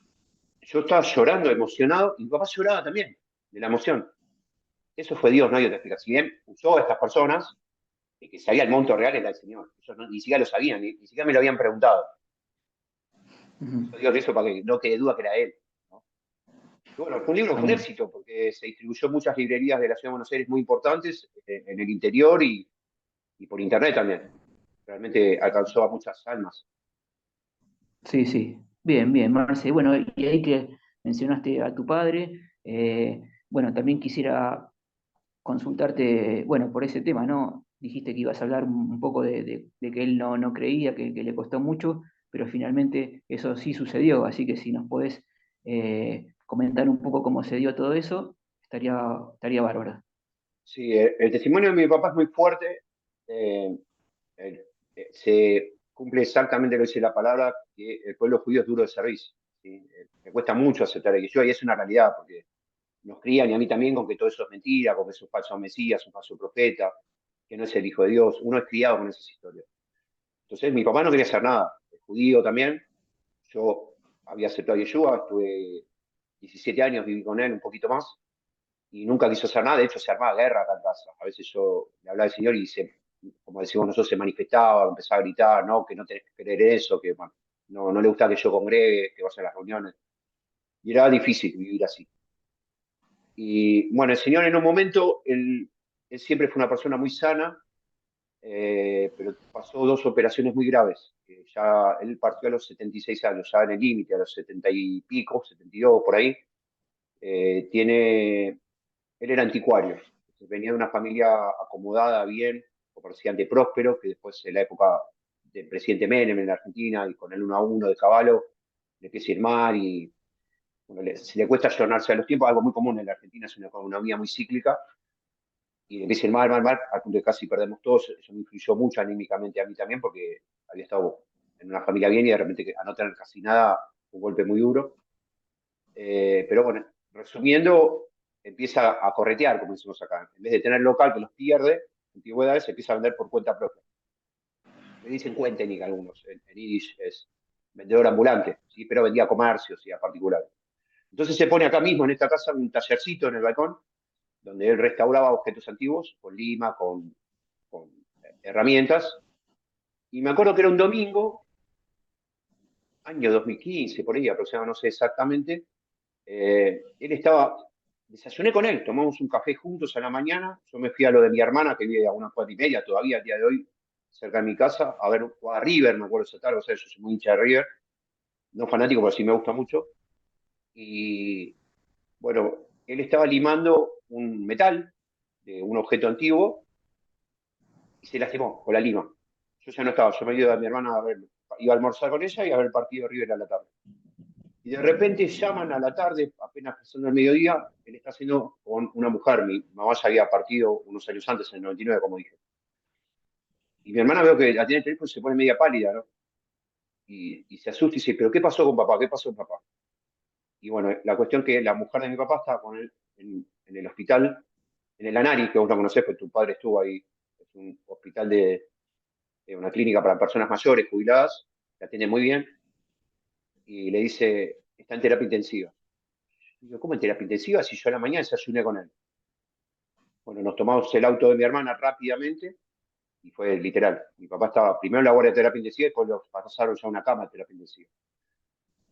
yo estaba llorando, emocionado, y mi papá lloraba también, de la emoción. Eso fue Dios, no hay otra explicación. Si bien usó a estas personas, que sabía el monto real era el Señor. Ellos ni siquiera lo sabían, ni siquiera me lo habían preguntado. Ujú. Eso Dios lo hizo para que no quede duda que era él. ¿No? Y bueno, fue un libro, fue un Amén. éxito, porque se distribuyó en muchas librerías de la ciudad de Buenos Aires muy importantes, en el interior y por internet también. Realmente alcanzó a muchas almas. Sí, sí. Bien, bien, Marce. Bueno, y ahí que mencionaste a tu padre, bueno, también quisiera consultarte, bueno, por ese tema, ¿no? Dijiste que ibas a hablar un poco de que él no creía, que le costó mucho, pero finalmente eso sí sucedió, así que si nos podés comentar un poco cómo se dio todo eso, estaría bárbaro. Sí, el testimonio de mi papá es muy fuerte. eh, eh, se cumple exactamente lo que dice la palabra, que el pueblo judío es duro de servicio. ¿Sí? Me cuesta mucho aceptar el que yo, y es una realidad, porque nos crían y a mí también con que todo eso es mentira, con que es un falso Mesías, un falso profeta, que no es el Hijo de Dios. Uno es criado con esas historias. Entonces, mi papá no quería hacer nada, es judío también. Yo había aceptado a Yeshua, estuve 17 años, viví con él un poquito más, y nunca quiso hacer nada. De hecho, se armaba guerra acá en casa. A veces yo le hablaba al Señor y como decimos nosotros, se manifestaba, empezaba a gritar, no, que no tenés que creer eso, que bueno, no le gusta que yo congregue, que vaya a las reuniones. Y era difícil vivir así. Y bueno, el Señor en un momento, él siempre fue una persona muy sana, pero pasó dos operaciones muy graves. Que ya él partió a los 76 años, ya en el límite, a los 70 y pico, 72 por ahí. Él era anticuario, entonces venía de una familia acomodada, bien, comerciante próspero, que después en la época del presidente Menem en la Argentina y con el 1-1 de Caballo, le empieza a ir mal y bueno, se le cuesta ayornarse a los tiempos, algo muy común en la Argentina, es una economía muy cíclica, y le empieza a ir mal, mal, mal, al punto de casi perdemos todos. Eso me influyó mucho anímicamente a mí también, porque había estado en una familia bien y de repente a no tener casi nada, un golpe muy duro. Pero bueno, resumiendo, empieza a corretear, como decimos acá. En vez de tener local que los pierde, antigüedades, se empieza a vender por cuenta propia. Le dicen cuentenik algunos, en Yiddish es vendedor ambulante, ¿sí? Pero vendía comercios y a particulares. Entonces se pone acá mismo en esta casa un tallercito en el balcón, donde él restauraba objetos antiguos, con lima, con herramientas. Y me acuerdo que era un domingo, año 2015, por ahí aproximadamente, no sé exactamente. Él estaba, desayuné con él, tomamos un café juntos a la mañana. Yo me fui a lo de mi hermana, que vive a una cuadra y media todavía, al día de hoy, cerca de mi casa, a ver a River, me acuerdo esa tarde. O sea, yo soy muy hincha de River, no fanático, pero sí me gusta mucho. Y bueno, él estaba limando un metal de un objeto antiguo y se lastimó con la lima. Yo ya no estaba, yo me iba a mi hermana a ver, iba a almorzar con ella y a ver el partido de River a la tarde. Y de repente llaman a la tarde, apenas pasando el mediodía, él está haciendo con una mujer. Mi mamá ya había partido unos años antes, en el 99, como dije. Y mi hermana veo que la tiene el teléfono y se pone media pálida, ¿no? y se asusta y dice, ¿pero qué pasó con papá? ¿Qué pasó con papá? Y bueno, la cuestión que la mujer de mi papá estaba con él en el hospital, en el Anari, que vos no conocés, porque tu padre estuvo ahí. Es un hospital de una clínica para personas mayores, jubiladas, que atiende muy bien, y le dice, está en terapia intensiva. Y digo, ¿cómo en terapia intensiva? Si yo a la mañana desayuné con él. Bueno, nos tomamos el auto de mi hermana rápidamente, y fue literal. Mi papá estaba primero en la guardia de terapia intensiva, y después lo pasaron ya a una cama de terapia intensiva.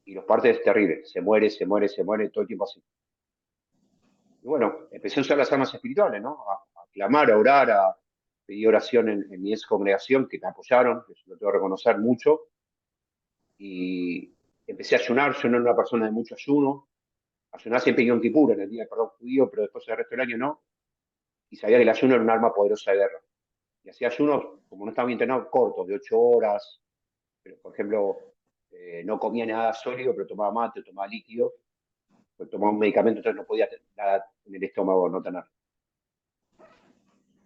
Y los partes es terrible, se muere, se muere, se muere, todo el tiempo así. Y bueno, empecé a usar las armas espirituales, ¿no? A clamar, a orar, a pedir oración en mi ex congregación, que me apoyaron, que lo tengo que reconocer mucho, y empecé a ayunar. Yo no era una persona de mucho ayuno, ayunar siempre Yom Kippur, en el día del perdón judío, pero después el resto del año no, y sabía que el ayuno era un arma poderosa de guerra. Y hacía ayunos, como no estaba bien entrenado, cortos, de 8 horas, pero, por ejemplo, no comía nada sólido, pero tomaba mate, tomaba líquido, pues tomaba un medicamento, entonces no podía tener nada en el estómago, no tener.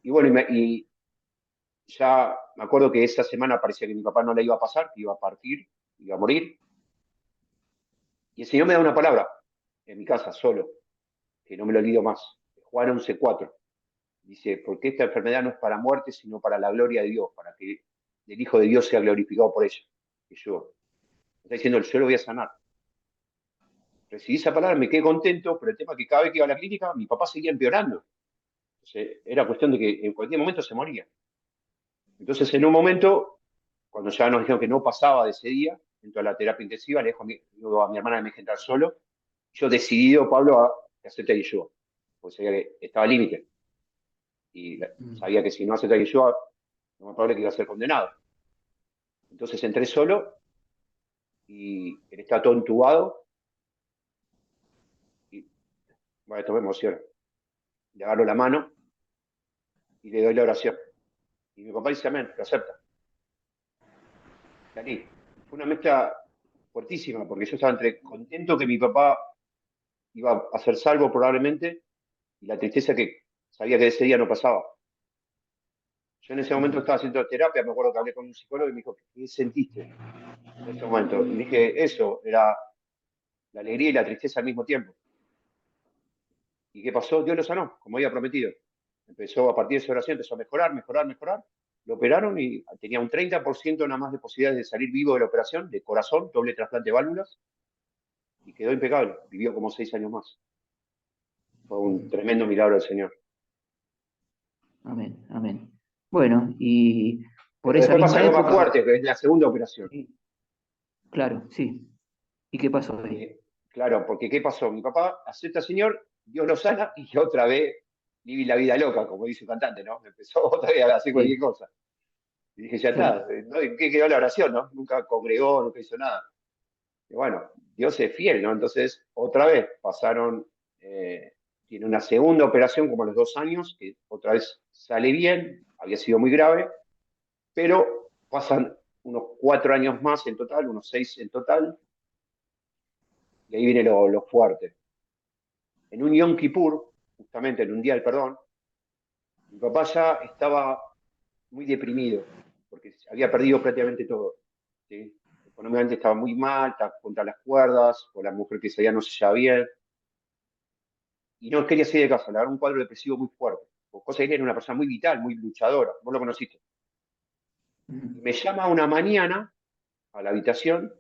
Y bueno, y ya me acuerdo que esa semana parecía que mi papá no le iba a pasar, que iba a partir, iba a morir, y el Señor me da una palabra en mi casa, solo, que no me lo olvido más. Juan 11:4. Dice, porque esta enfermedad no es para muerte, sino para la gloria de Dios, para que el Hijo de Dios sea glorificado por ella. Que yo, está diciendo, yo lo voy a sanar. Recibí esa palabra, me quedé contento, pero el tema es que cada vez que iba a la clínica, mi papá seguía empeorando. Entonces, era cuestión de que en cualquier momento se moría. Entonces, en un momento, cuando ya nos dijeron que no pasaba de ese día, dentro de la terapia intensiva, le digo a mi hermana que me deje entrar solo. Yo decidido, Pablo, a hacer yo, porque sabía que estaba al límite. Y sabía que si no aceptaba yo, lo más probable es que iba a ser condenado. Entonces entré solo y él está todo entubado y, bueno, esto me emociona. Le agarro la mano y le doy la oración. Y mi papá dice amén, lo acepta. Salí. Fue una mezcla fuertísima porque yo estaba entre contento que mi papá iba a ser salvo probablemente y la tristeza que sabía que ese día no pasaba. Yo en ese momento estaba haciendo terapia, me acuerdo que hablé con un psicólogo y me dijo, ¿qué sentiste en ese momento? Y dije, eso, era la alegría y la tristeza al mismo tiempo. ¿Y qué pasó? Dios lo sanó, como había prometido. Empezó a partir de esa oración, empezó a mejorar, mejorar, mejorar. Lo operaron y tenía un 30% nada más de posibilidades de salir vivo de la operación, de corazón, doble trasplante de válvulas, y quedó impecable. Vivió como 6 años más. Fue un tremendo milagro del Señor. Amén, amén. Bueno, y por Pero esa después pasa misma algo más época, fuerte, que es la segunda operación. sí, claro, sí. ¿Y qué pasó ahí? Claro, porque ¿qué pasó? Mi papá acepta al Señor, Dios lo sana y otra vez viví la vida loca, como dice un cantante, ¿no? Empezó otra vez a hacer cualquier Sí, cosa. Y dije, ya claro. está, ¿no? ¿En qué quedó la oración, no? Nunca congregó, nunca hizo nada. Y bueno, Dios es fiel, ¿no? Entonces, otra vez pasaron, tiene una segunda operación como a los 2 años, que otra vez sale bien, había sido muy grave, pero pasan unos 4 años más en total, unos 6 en total, y ahí viene lo fuerte. En un Yom Kippur, justamente en un día del perdón, mi papá ya estaba muy deprimido, porque había perdido prácticamente todo. ¿Sí? Económicamente estaba muy mal, estaba contra las cuerdas, con la mujer que salía no se llevaba bien, y no quería salir de casa, le agarró un cuadro depresivo muy fuerte. Cosa que él era una persona muy vital, muy luchadora, vos lo conociste. Y me llama una mañana a la habitación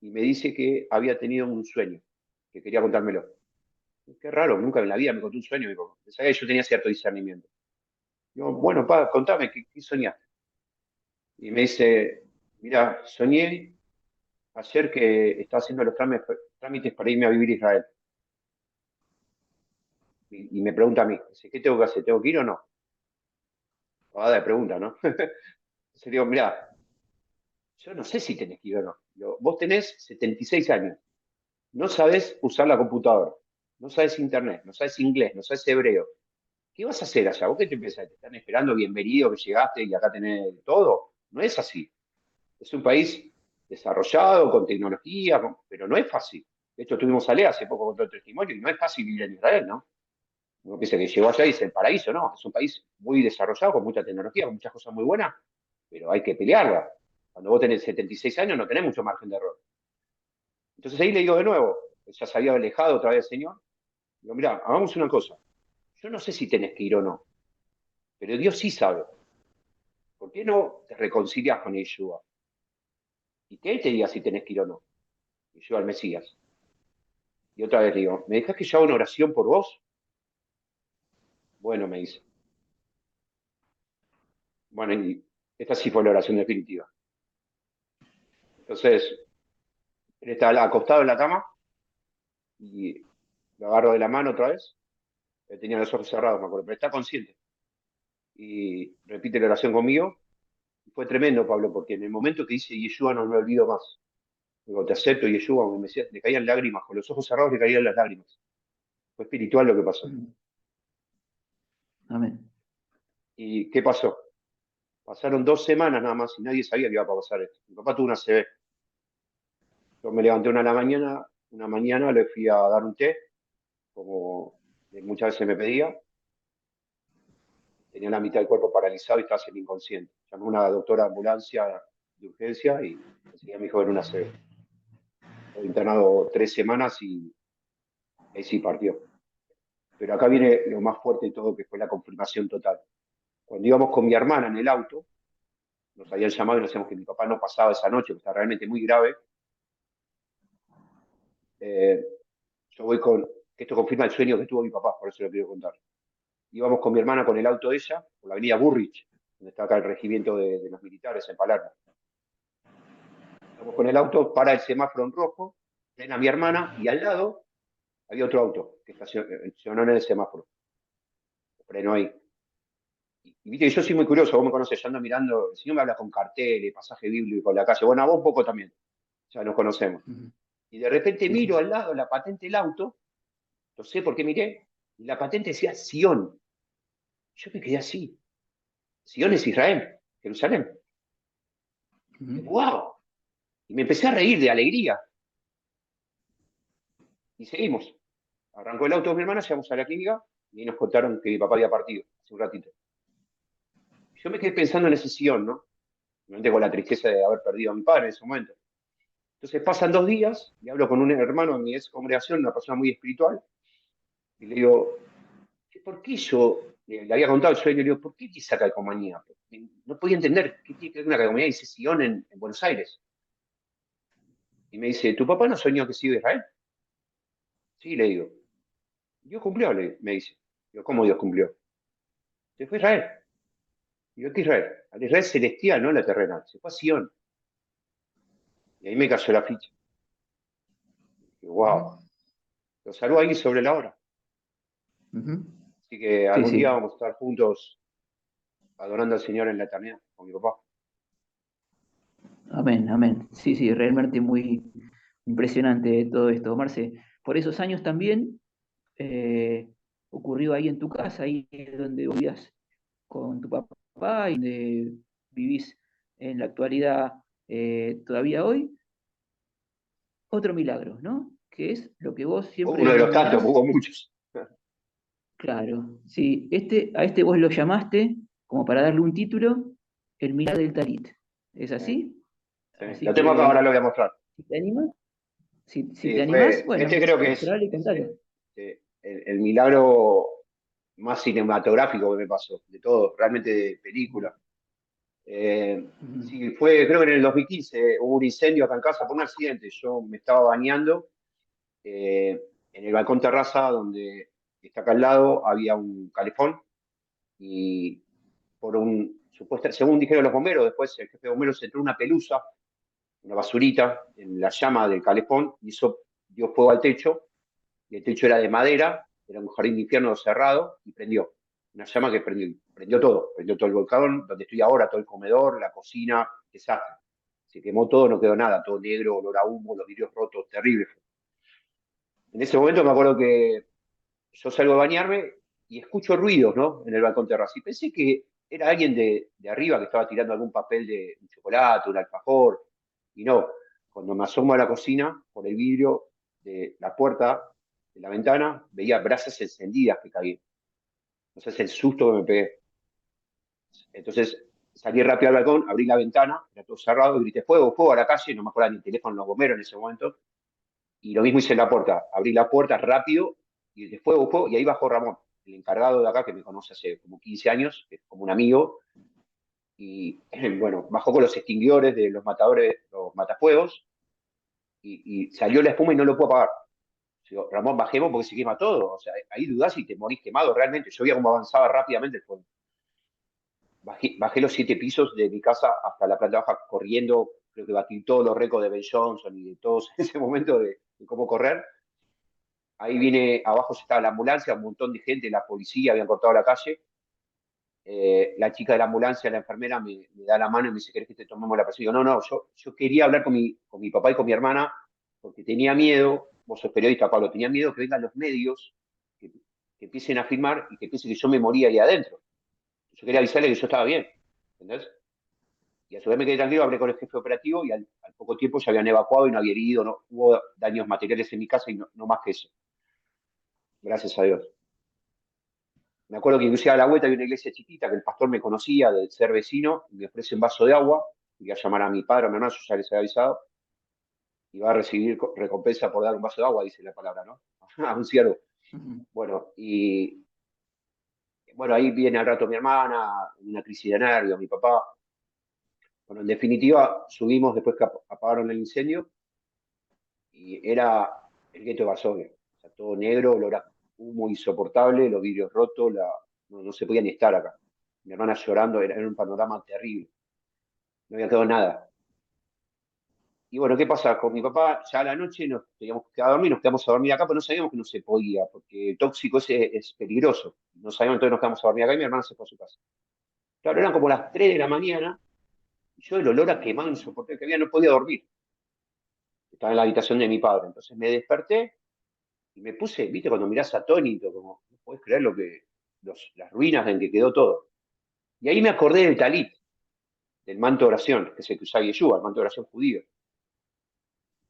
y me dice que había tenido un sueño, que quería contármelo. Qué raro, nunca en la vida me contó un sueño, digo, pensaba que yo tenía cierto discernimiento. Digo, bueno, pa, contame, ¿qué soñaste? Y me dice, mira, soñé ayer que estaba haciendo los trámites para irme a vivir a Israel. Y me pregunta a mí, dice, ¿qué tengo que hacer? ¿Tengo que ir o no? Pagada de pregunta, ¿no? Entonces digo, mira, yo no sé si tenés que ir o no. Digo, vos tenés 76 años, no sabés usar la computadora, no sabés internet, no sabés inglés, no sabés hebreo. ¿Qué vas a hacer allá? ¿Vos qué te pensás? ¿Te están esperando bienvenido que llegaste y acá tenés todo? No es así. Es un país desarrollado, con tecnología, pero no es fácil. De hecho, tuvimos a Lea hace poco con todo el testimonio y no es fácil vivir en Israel, ¿no? Uno piensa que llegó allá y es el paraíso, ¿no? Es un país muy desarrollado, con mucha tecnología, con muchas cosas muy buenas, pero hay que pelearla. Cuando vos tenés 76 años no tenés mucho margen de error. Entonces ahí le digo de nuevo, ya se había alejado otra vez el señor, digo, mirá, hagamos una cosa, yo no sé si tenés que ir o no, pero Dios sí sabe. ¿Por qué no te reconcilias con Yeshua? Y que Él te diga si tenés que ir o no. Yeshua al Mesías. Y otra vez digo, ¿me dejás que yo haga una oración por vos? Bueno, me dice. Bueno, y esta sí fue la oración definitiva. Entonces, él está acostado en la cama y lo agarro de la mano otra vez. Él tenía los ojos cerrados, me acuerdo, pero está consciente. Y repite la oración conmigo. Y fue tremendo, Pablo, porque en el momento que dice Yeshua no me olvido más. Digo, te acepto, Yeshua, me decía, le caían lágrimas, con los ojos cerrados le caían las lágrimas. Fue espiritual lo que pasó. Ujú. Amén. ¿Y qué pasó? Pasaron 2 semanas nada más y nadie sabía que iba a pasar esto. Mi papá tuvo una CB. Yo me levanté una mañana le fui a dar un té, como muchas veces me pedía. Tenía la mitad del cuerpo paralizado y estaba semi inconsciente. Llamé a una doctora de ambulancia de urgencia y enseguida me dijo que era una CB. Estuve internado 3 semanas y ahí sí partió. Pero acá viene lo más fuerte de todo, que fue la confirmación total. Cuando íbamos con mi hermana en el auto, nos habían llamado y nos decíamos que mi papá no pasaba esa noche, que está realmente muy grave. Eh, yo voy con, que esto confirma el sueño que tuvo mi papá, por eso lo quiero contar. Íbamos con mi hermana con el auto de ella, por la avenida Burrich, donde está acá el regimiento de los militares en Palermo. Íbamos con el auto, para el semáforo en rojo, frena mi hermana y al lado había otro auto que estacionó en el semáforo. Frenó ahí. Y viste, yo soy muy curioso, vos me conoces, yo ando mirando, el señor me habla con carteles, pasaje bíblico en la calle, bueno, a vos un poco también, ya nos conocemos. Ujú. Y de repente Sí, sí. miro al lado la patente del auto, no sé por qué miré, y la patente decía Sion. Yo me quedé así. Sion es Israel, Jerusalén. Ujú. ¡Wow! Y me empecé a reír de alegría. Y seguimos. Arrancó el auto de mi hermana, llegamos a la clínica y ahí nos contaron que mi papá había partido hace un ratito. Yo me quedé pensando en ese Sion, ¿no? Obviamente con la tristeza de haber perdido a mi padre en ese momento. Entonces pasan 2 días y hablo con un hermano de mi ex congregación, una persona muy espiritual, y le digo, ¿por qué yo le había contado el sueño? Le digo, ¿por qué dice calcomanía? No podía entender qué tiene que ver una calcomanía y dice Sion en Buenos Aires. Y me dice, ¿tu papá no soñó que se iba a Israel? Sí, le digo. Dios cumplió, me dice. Digo, ¿cómo Dios cumplió? Se fue a Israel. Digo, ¿qué Israel? Al Israel celestial, no la terrenal. Se fue a Sion. Y ahí me cayó la ficha. Digo, Ujú. wow. Lo salvó ahí sobre la hora. Ujú. Así que Sí, algún día sí. vamos a estar juntos adorando al Señor en la eternidad con mi papá. Amén, amén. Sí, sí, realmente muy impresionante todo esto, Marce. Por esos años también eh, ocurrió ahí en tu casa, ahí donde vivías con tu papá y donde vivís en la actualidad todavía hoy, otro milagro, ¿no? Que es lo que vos siempre Uno de los tantos, denominás, hubo muchos. claro, sí, a este vos lo llamaste, como para darle un título, el milagro del Talit. ¿Es Sí, así? sí. Así Lo tengo acá, ahora que, lo voy a mostrar. si te animas, si Sí, te animás, este bueno, creo que mostralo y es, contalo. el milagro más cinematográfico que me pasó, de todo, realmente de película. Ujú. Sí, creo que en el 2015 hubo un incendio acá en casa por un accidente. Yo me estaba bañando eh, en el balcón terraza donde está acá al lado, había un calefón y según dijeron los bomberos, después el jefe de bomberos entró una pelusa, una basurita en la llama del calefón y eso dio fuego al techo y el techo era de madera, era un jardín de infierno cerrado y prendió. Una llama que prendió todo el volcán, donde estoy ahora, todo el comedor, la cocina, desastre. Se quemó todo, no quedó nada, todo negro, olor a humo, los vidrios rotos, terrible. En ese momento me acuerdo que yo salgo a bañarme y escucho ruidos, ¿no? En el balcón terraza. Y pensé que era alguien de arriba que estaba tirando algún papel de un chocolate, un alfajor. Y no, cuando me asomo a la cocina, por el vidrio de la puerta, de la ventana, veía brasas encendidas que caían. Entonces el susto que me pegué. Entonces salí rápido al balcón, abrí la ventana, era todo cerrado, y grité fuego, fuego a la calle, no me acuerdo ni el teléfono de los bomberos en ese momento, y lo mismo hice en la puerta, abrí la puerta rápido, y grité fuego, fuego, y ahí bajó Ramón, el encargado de acá, que me conoce hace como 15 años, que es como un amigo, y bueno, bajó con los extinguidores de los matadores, los matafuegos, y salió la espuma y no lo puedo apagar. Digo, Ramón, bajemos porque se quema todo. O sea, ahí dudás y te morís quemado realmente. Yo veía cómo avanzaba rápidamente el fuego. Bajé los 7 pisos de mi casa hasta la planta baja corriendo. Creo que batí todos los récords de Ben Johnson y de todos en ese momento de cómo correr. Ahí viene, abajo estaba la ambulancia, un montón de gente, la policía, habían cortado la calle. La chica de la ambulancia, la enfermera, me da la mano y me dice, ¿querés que te tomemos la presión? No, no, yo quería hablar con mi papá y con mi hermana porque tenía miedo, vos sos periodista, Pablo, tenía miedo que vengan los medios, que empiecen a filmar y que piensen que yo me moría ahí adentro. Yo quería avisarle que yo estaba bien, ¿entendés? Y a su vez me quedé tranquilo, hablé con el jefe operativo y al poco tiempo se habían evacuado y no había herido, no hubo daños materiales en mi casa y no más que eso. Gracias a Dios. Me acuerdo que inclusive a la vuelta había una iglesia chiquita que el pastor me conocía de ser vecino y me ofrece un vaso de agua. Voy a llamar a mi padre o a mi hermano, yo ya les había avisado, y va a recibir recompensa por dar un vaso de agua, dice la palabra, ¿no? A un siervo. Ujú. Bueno, y bueno, ahí viene al rato mi hermana, una crisis de nervios, mi papá. Bueno, en definitiva, subimos después que apagaron el incendio y era el gueto de Varsovia. O sea, todo negro, olor a humo insoportable, los vidrios rotos, no se podía ni estar acá. Mi hermana llorando, era un panorama terrible. No había quedado nada. Y bueno, ¿qué pasa? Con mi papá, ya a la noche nos teníamos que quedar a dormir, nos quedamos a dormir acá, pero no sabíamos que no se podía, porque tóxico es peligroso. No sabíamos, entonces nos quedamos a dormir acá y mi hermana se fue a su casa. Claro, eran como las 3 de la mañana, y yo el olor a quemado insoportable que había, no podía dormir. Estaba en la habitación de mi padre. Entonces me desperté y me puse, viste, cuando mirás atónito, como, no podés creer las ruinas en que quedó todo. Y ahí me acordé del talit, del manto de oración, que es el que usaba Yeshua, el manto de oración judío.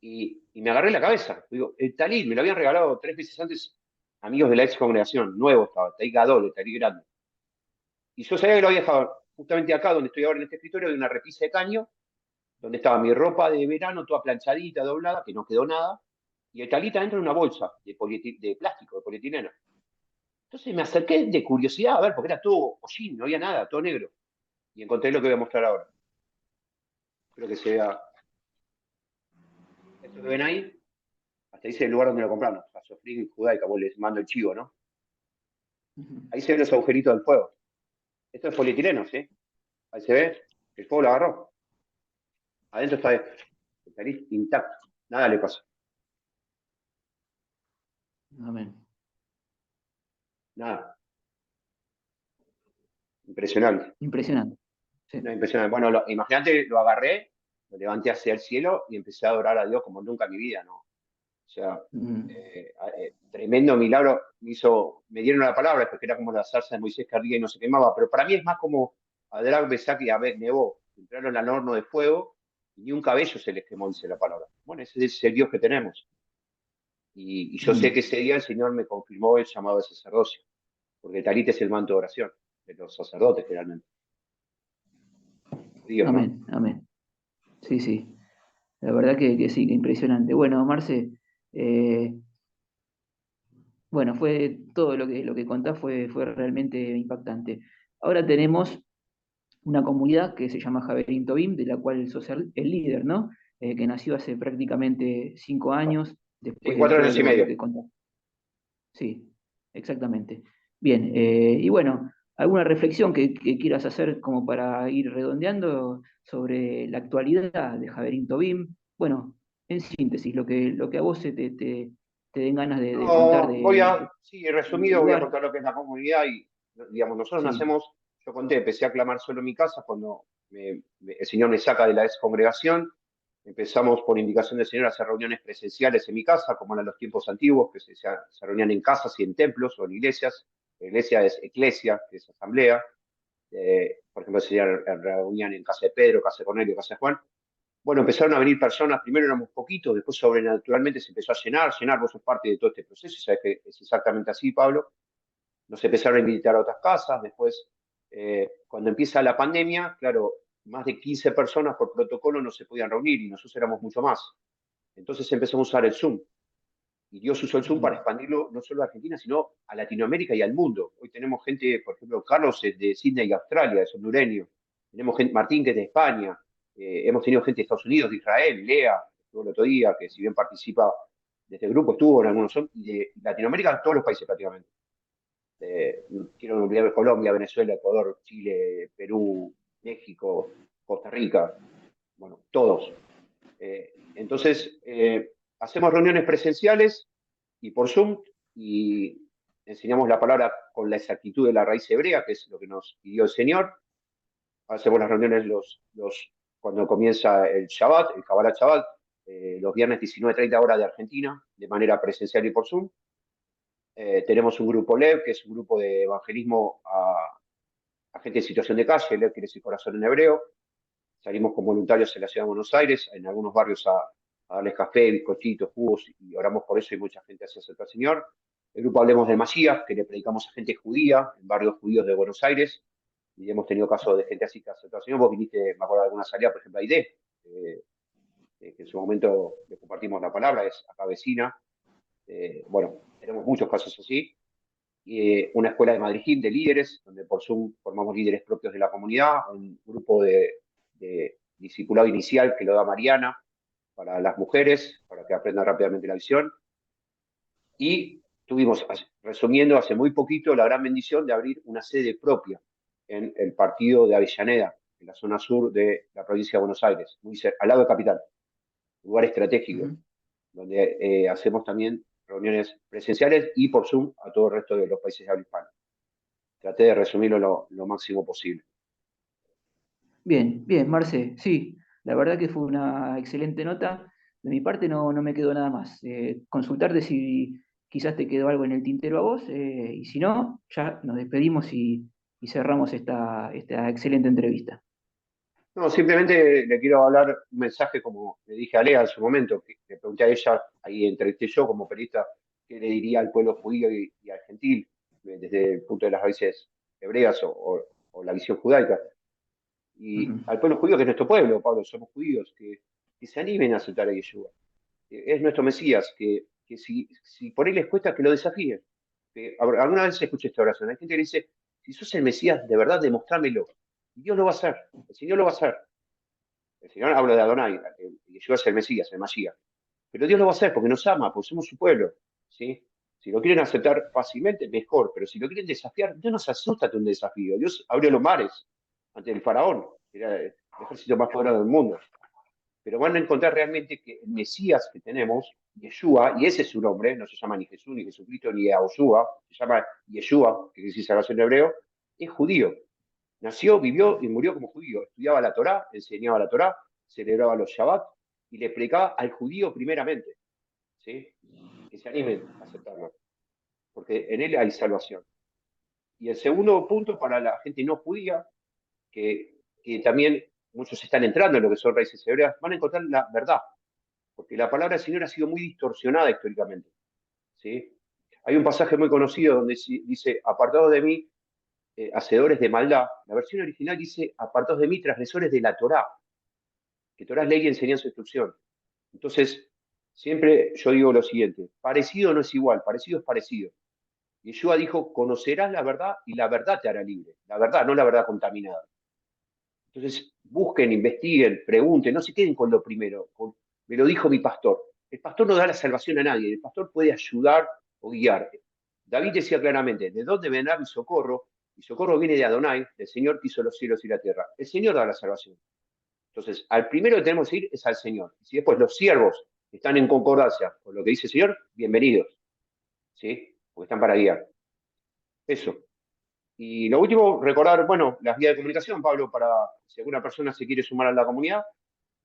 Y me agarré la cabeza. Digo, el talit me lo habían regalado 3 meses antes amigos de la ex congregación, nuevo estaba, talit gadol, el talit grande. Y yo sabía que lo había dejado justamente acá, donde estoy ahora en este escritorio, de una repisa de caño, donde estaba mi ropa de verano, toda planchadita, doblada, que no quedó nada, y el talit adentro de una bolsa de plástico, de polietileno. Entonces me acerqué de curiosidad a ver, porque era todo hollín, no había nada, todo negro. Y encontré lo que voy a mostrar ahora. Creo que se vea. Esto que ven ahí, hasta dice el lugar donde lo compraron, a Sofría Judaica, vos les mando el chivo, ¿no? Ujú. Ahí se ven los agujeritos del fuego. Esto es polietileno, ¿sí? Ahí se ve, el fuego lo agarró. Adentro está el talit intacto, nada le pasó, Amén. nada. Impresionante. Impresionante. Sí. No, impresionante. Bueno, imagínate, lo agarré, lo levanté hacia el cielo y empecé a adorar a Dios como nunca en mi vida, ¿no? O sea, Mm. tremendo milagro. Me dieron la palabra, porque era como la zarza de Moisés que ardía y no se quemaba, pero para mí es más como a Drag, Besak y a Nevó. Entraron al horno de fuego y ni un cabello se les quemó, dice la palabra. Bueno, ese es el Dios que tenemos. Y yo sé que Mm. ese día el Señor me confirmó el llamado de sacerdocio, porque el talit es el manto de oración de los sacerdotes generalmente. Dios, ¿no? Amén, amén. Sí, sí. La verdad que sí, que impresionante. Bueno, Marce, eh, bueno, fue todo lo que contás fue realmente impactante. Ahora tenemos una comunidad que se llama Javerín Tobim, de la cual sos el líder, ¿no? Que nació hace prácticamente 5 años, Sí, después de 4 años y lo medio. que contás. Sí, exactamente. Bien, y bueno, ¿alguna reflexión que quieras hacer como para ir redondeando sobre la actualidad de Javerín Tobim? Bueno, en síntesis, lo que a vos te den ganas de contar No, sí, del resumido, voy a lugar. contar lo que es la comunidad y, digamos, nosotros Sí. nacemos, yo conté, empecé a clamar solo en mi casa cuando el Señor me saca de la ex congregación. Empezamos por indicación del Señor a hacer reuniones presenciales en mi casa, como eran los tiempos antiguos, que se reunían en casas y en templos o en iglesias. La iglesia es eclesia, que es asamblea. Por ejemplo, se reunían en casa de Pedro, casa de Cornelio, casa de Juan. Bueno, empezaron a venir personas, primero éramos poquitos, después sobrenaturalmente se empezó a llenar, vos sos parte de todo este proceso, sabes que es exactamente así, Pablo. Nos empezaron a invitar a otras casas, después Cuando empieza la pandemia, claro, más de 15 personas por protocolo no se podían reunir y nosotros éramos mucho más. Entonces empezamos a usar el Zoom. Y Dios usó el Zoom para Ujú. expandirlo no solo a Argentina, sino a Latinoamérica y al mundo. Hoy tenemos gente, por ejemplo, Carlos es de Sydney, Australia, es hondureño. Tenemos gente, Martín, que es de España. Hemos tenido gente de Estados Unidos, de Israel, Lea, estuvo el otro día, que si bien participa de este grupo, estuvo en algunos, y de Latinoamérica, todos los países prácticamente. Quiero no olvidar Colombia, Venezuela, Ecuador, Chile, Perú, México, Costa Rica, bueno, todos. Entonces, hacemos reuniones presenciales y por Zoom y enseñamos la palabra con la exactitud de la raíz hebrea, que es lo que nos pidió el Señor. Hacemos las reuniones cuando comienza el Shabbat, el Kabbalah Shabbat, los viernes 19:30 horas de Argentina, de manera presencial y por Zoom. Tenemos un grupo LEV, que es un grupo de evangelismo a gente en situación de calle, LEV quiere decir corazón en hebreo. Salimos con voluntarios en la ciudad de Buenos Aires, en algunos barrios a darles café, bizcochitos, jugos, y oramos por eso y mucha gente se acerca al Señor. El grupo Hablemos del Masías, que le predicamos a gente judía en barrios judíos de Buenos Aires, y hemos tenido casos de gente así que acercó al Señor. Vos viniste, me acuerdo de alguna salida, por ejemplo, a Aide, que en su momento le compartimos la palabra, es acá vecina. Bueno, tenemos muchos casos así. Una escuela de Madrid de líderes, donde por Zoom formamos líderes propios de la comunidad, un grupo de discipulado inicial que lo da Mariana para las mujeres, para que aprendan rápidamente la visión. Y tuvimos, resumiendo, hace muy poquito la gran bendición de abrir una sede propia en el partido de Avellaneda, en la zona sur de la provincia de Buenos Aires, muy cerca, al lado de Capital, lugar estratégico, Ujú. donde hacemos también reuniones presenciales y por Zoom a todo el resto de los países de habla hispana. Traté de resumirlo lo máximo posible. Bien, bien, Marce, sí, la verdad que fue una excelente nota. De mi parte no me quedó nada más. Consultarte si quizás te quedó algo en el tintero a vos, y si no, ya nos despedimos y cerramos esta excelente entrevista. No, simplemente le quiero hablar un mensaje, como le dije a Lea en su momento, que le pregunté a ella, ahí entrevisté yo como periodista, qué le diría al pueblo judío y al gentil, desde el punto de las raíces hebreas o la visión judaica. Ujú. Y al pueblo judío, que es nuestro pueblo, Pablo, somos judíos, que se animen a aceptar a Yeshua. Es nuestro Mesías, que si por él les cuesta, que lo desafíen. Alguna vez escuché esta oración, hay gente que dice, si sos el Mesías, de verdad, demostrámelo. Y Dios lo va a hacer, el Señor lo va a hacer. El Señor habla de Adonai, Yeshua es el Mesías, el Mashiach. Pero Dios lo va a hacer porque nos ama, porque somos su pueblo. ¿Sí? Si lo quieren aceptar fácilmente, mejor. Pero si lo quieren desafiar, Dios nos asusta ante un desafío. Dios abrió los mares ante el faraón, que era el ejército más poderoso del mundo. Pero van a encontrar realmente que el Mesías que tenemos, Yeshua, y ese es su nombre, no se llama ni Jesús, ni Jesucristo, ni Yahushua, se llama Yeshua, que quiere decir salvación en hebreo, es judío. Nació, vivió y murió como judío. Estudiaba la Torá, enseñaba la Torá, celebraba los Shabbat y le predicaba al judío primeramente. ¿Sí? Que se animen a aceptarlo, porque en él hay salvación. Y el segundo punto para la gente no judía, que también muchos están entrando en lo que son raíces hebreas, van a encontrar la verdad, porque la palabra del Señor ha sido muy distorsionada históricamente. ¿Sí? Hay un pasaje muy conocido donde dice, apartados de mí, hacedores de maldad. La versión original dice, apartados de mí, transgresores de la Torá, que Torá es ley y enseñanza e instrucción. Entonces, siempre yo digo lo siguiente, parecido no es igual, parecido es parecido. Yeshua dijo, conocerás la verdad y la verdad te hará libre. La verdad, no la verdad contaminada. Entonces, busquen, investiguen, pregunten, no se queden con lo primero. Me lo dijo mi pastor. El pastor no da la salvación a nadie, el pastor puede ayudar o guiar. David decía claramente, ¿de dónde vendrá mi socorro? Mi socorro viene de Adonai, del Señor que hizo los cielos y la tierra. El Señor da la salvación. Entonces, al primero que tenemos que ir es al Señor. Y si después los siervos están en concordancia con lo que dice el Señor, bienvenidos, ¿sí? Porque están para guiar. Eso. Y lo último, recordar, bueno, las vías de comunicación, Pablo, para si alguna persona se quiere sumar a la comunidad,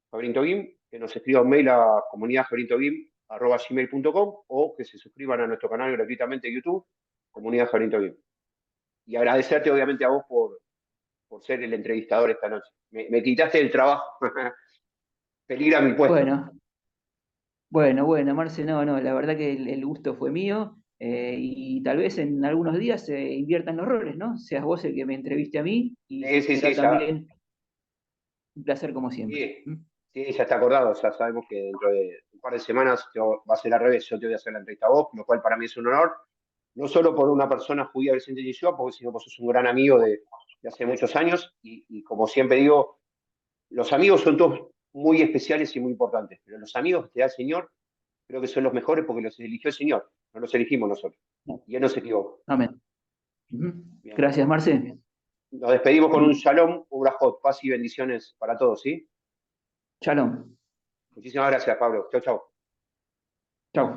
Fabrinto BIM, que nos escriba un mail a comunidadfabrintobim@gmail.com o que se suscriban a nuestro canal gratuitamente de YouTube, Comunidad Fabrinto BIM. Y agradecerte, obviamente, a vos por ser el entrevistador esta noche. Me quitaste el trabajo. Peligra mi puesto. Bueno, bueno, Marce, no, la verdad que el gusto fue mío. y tal vez en algunos días se inviertan los roles, ¿no? Seas vos el que me entreviste a mí y Sí, sí, sí, será ya, también un placer como siempre. sí, ¿Mm? sí, ya está acordado, ya sabemos que dentro de un par de semanas va a ser al revés, yo te voy a hacer la entrevista a vos, lo cual para mí es un honor, no solo por una persona judía del Centro de Yeshua, porque sino vos sos un gran amigo de hace muchos años, y como siempre digo, los amigos son todos muy especiales y muy importantes, pero los amigos que te da el Señor creo que son los mejores porque los eligió el Señor, no los elegimos nosotros. Y Él no se equivoca. Amén. Ujú. Bien. Gracias, Marce. Nos despedimos con un shalom, un brajot, paz y bendiciones para todos, ¿sí? Shalom. Muchísimas gracias, Pablo. Chau, chau. Chau.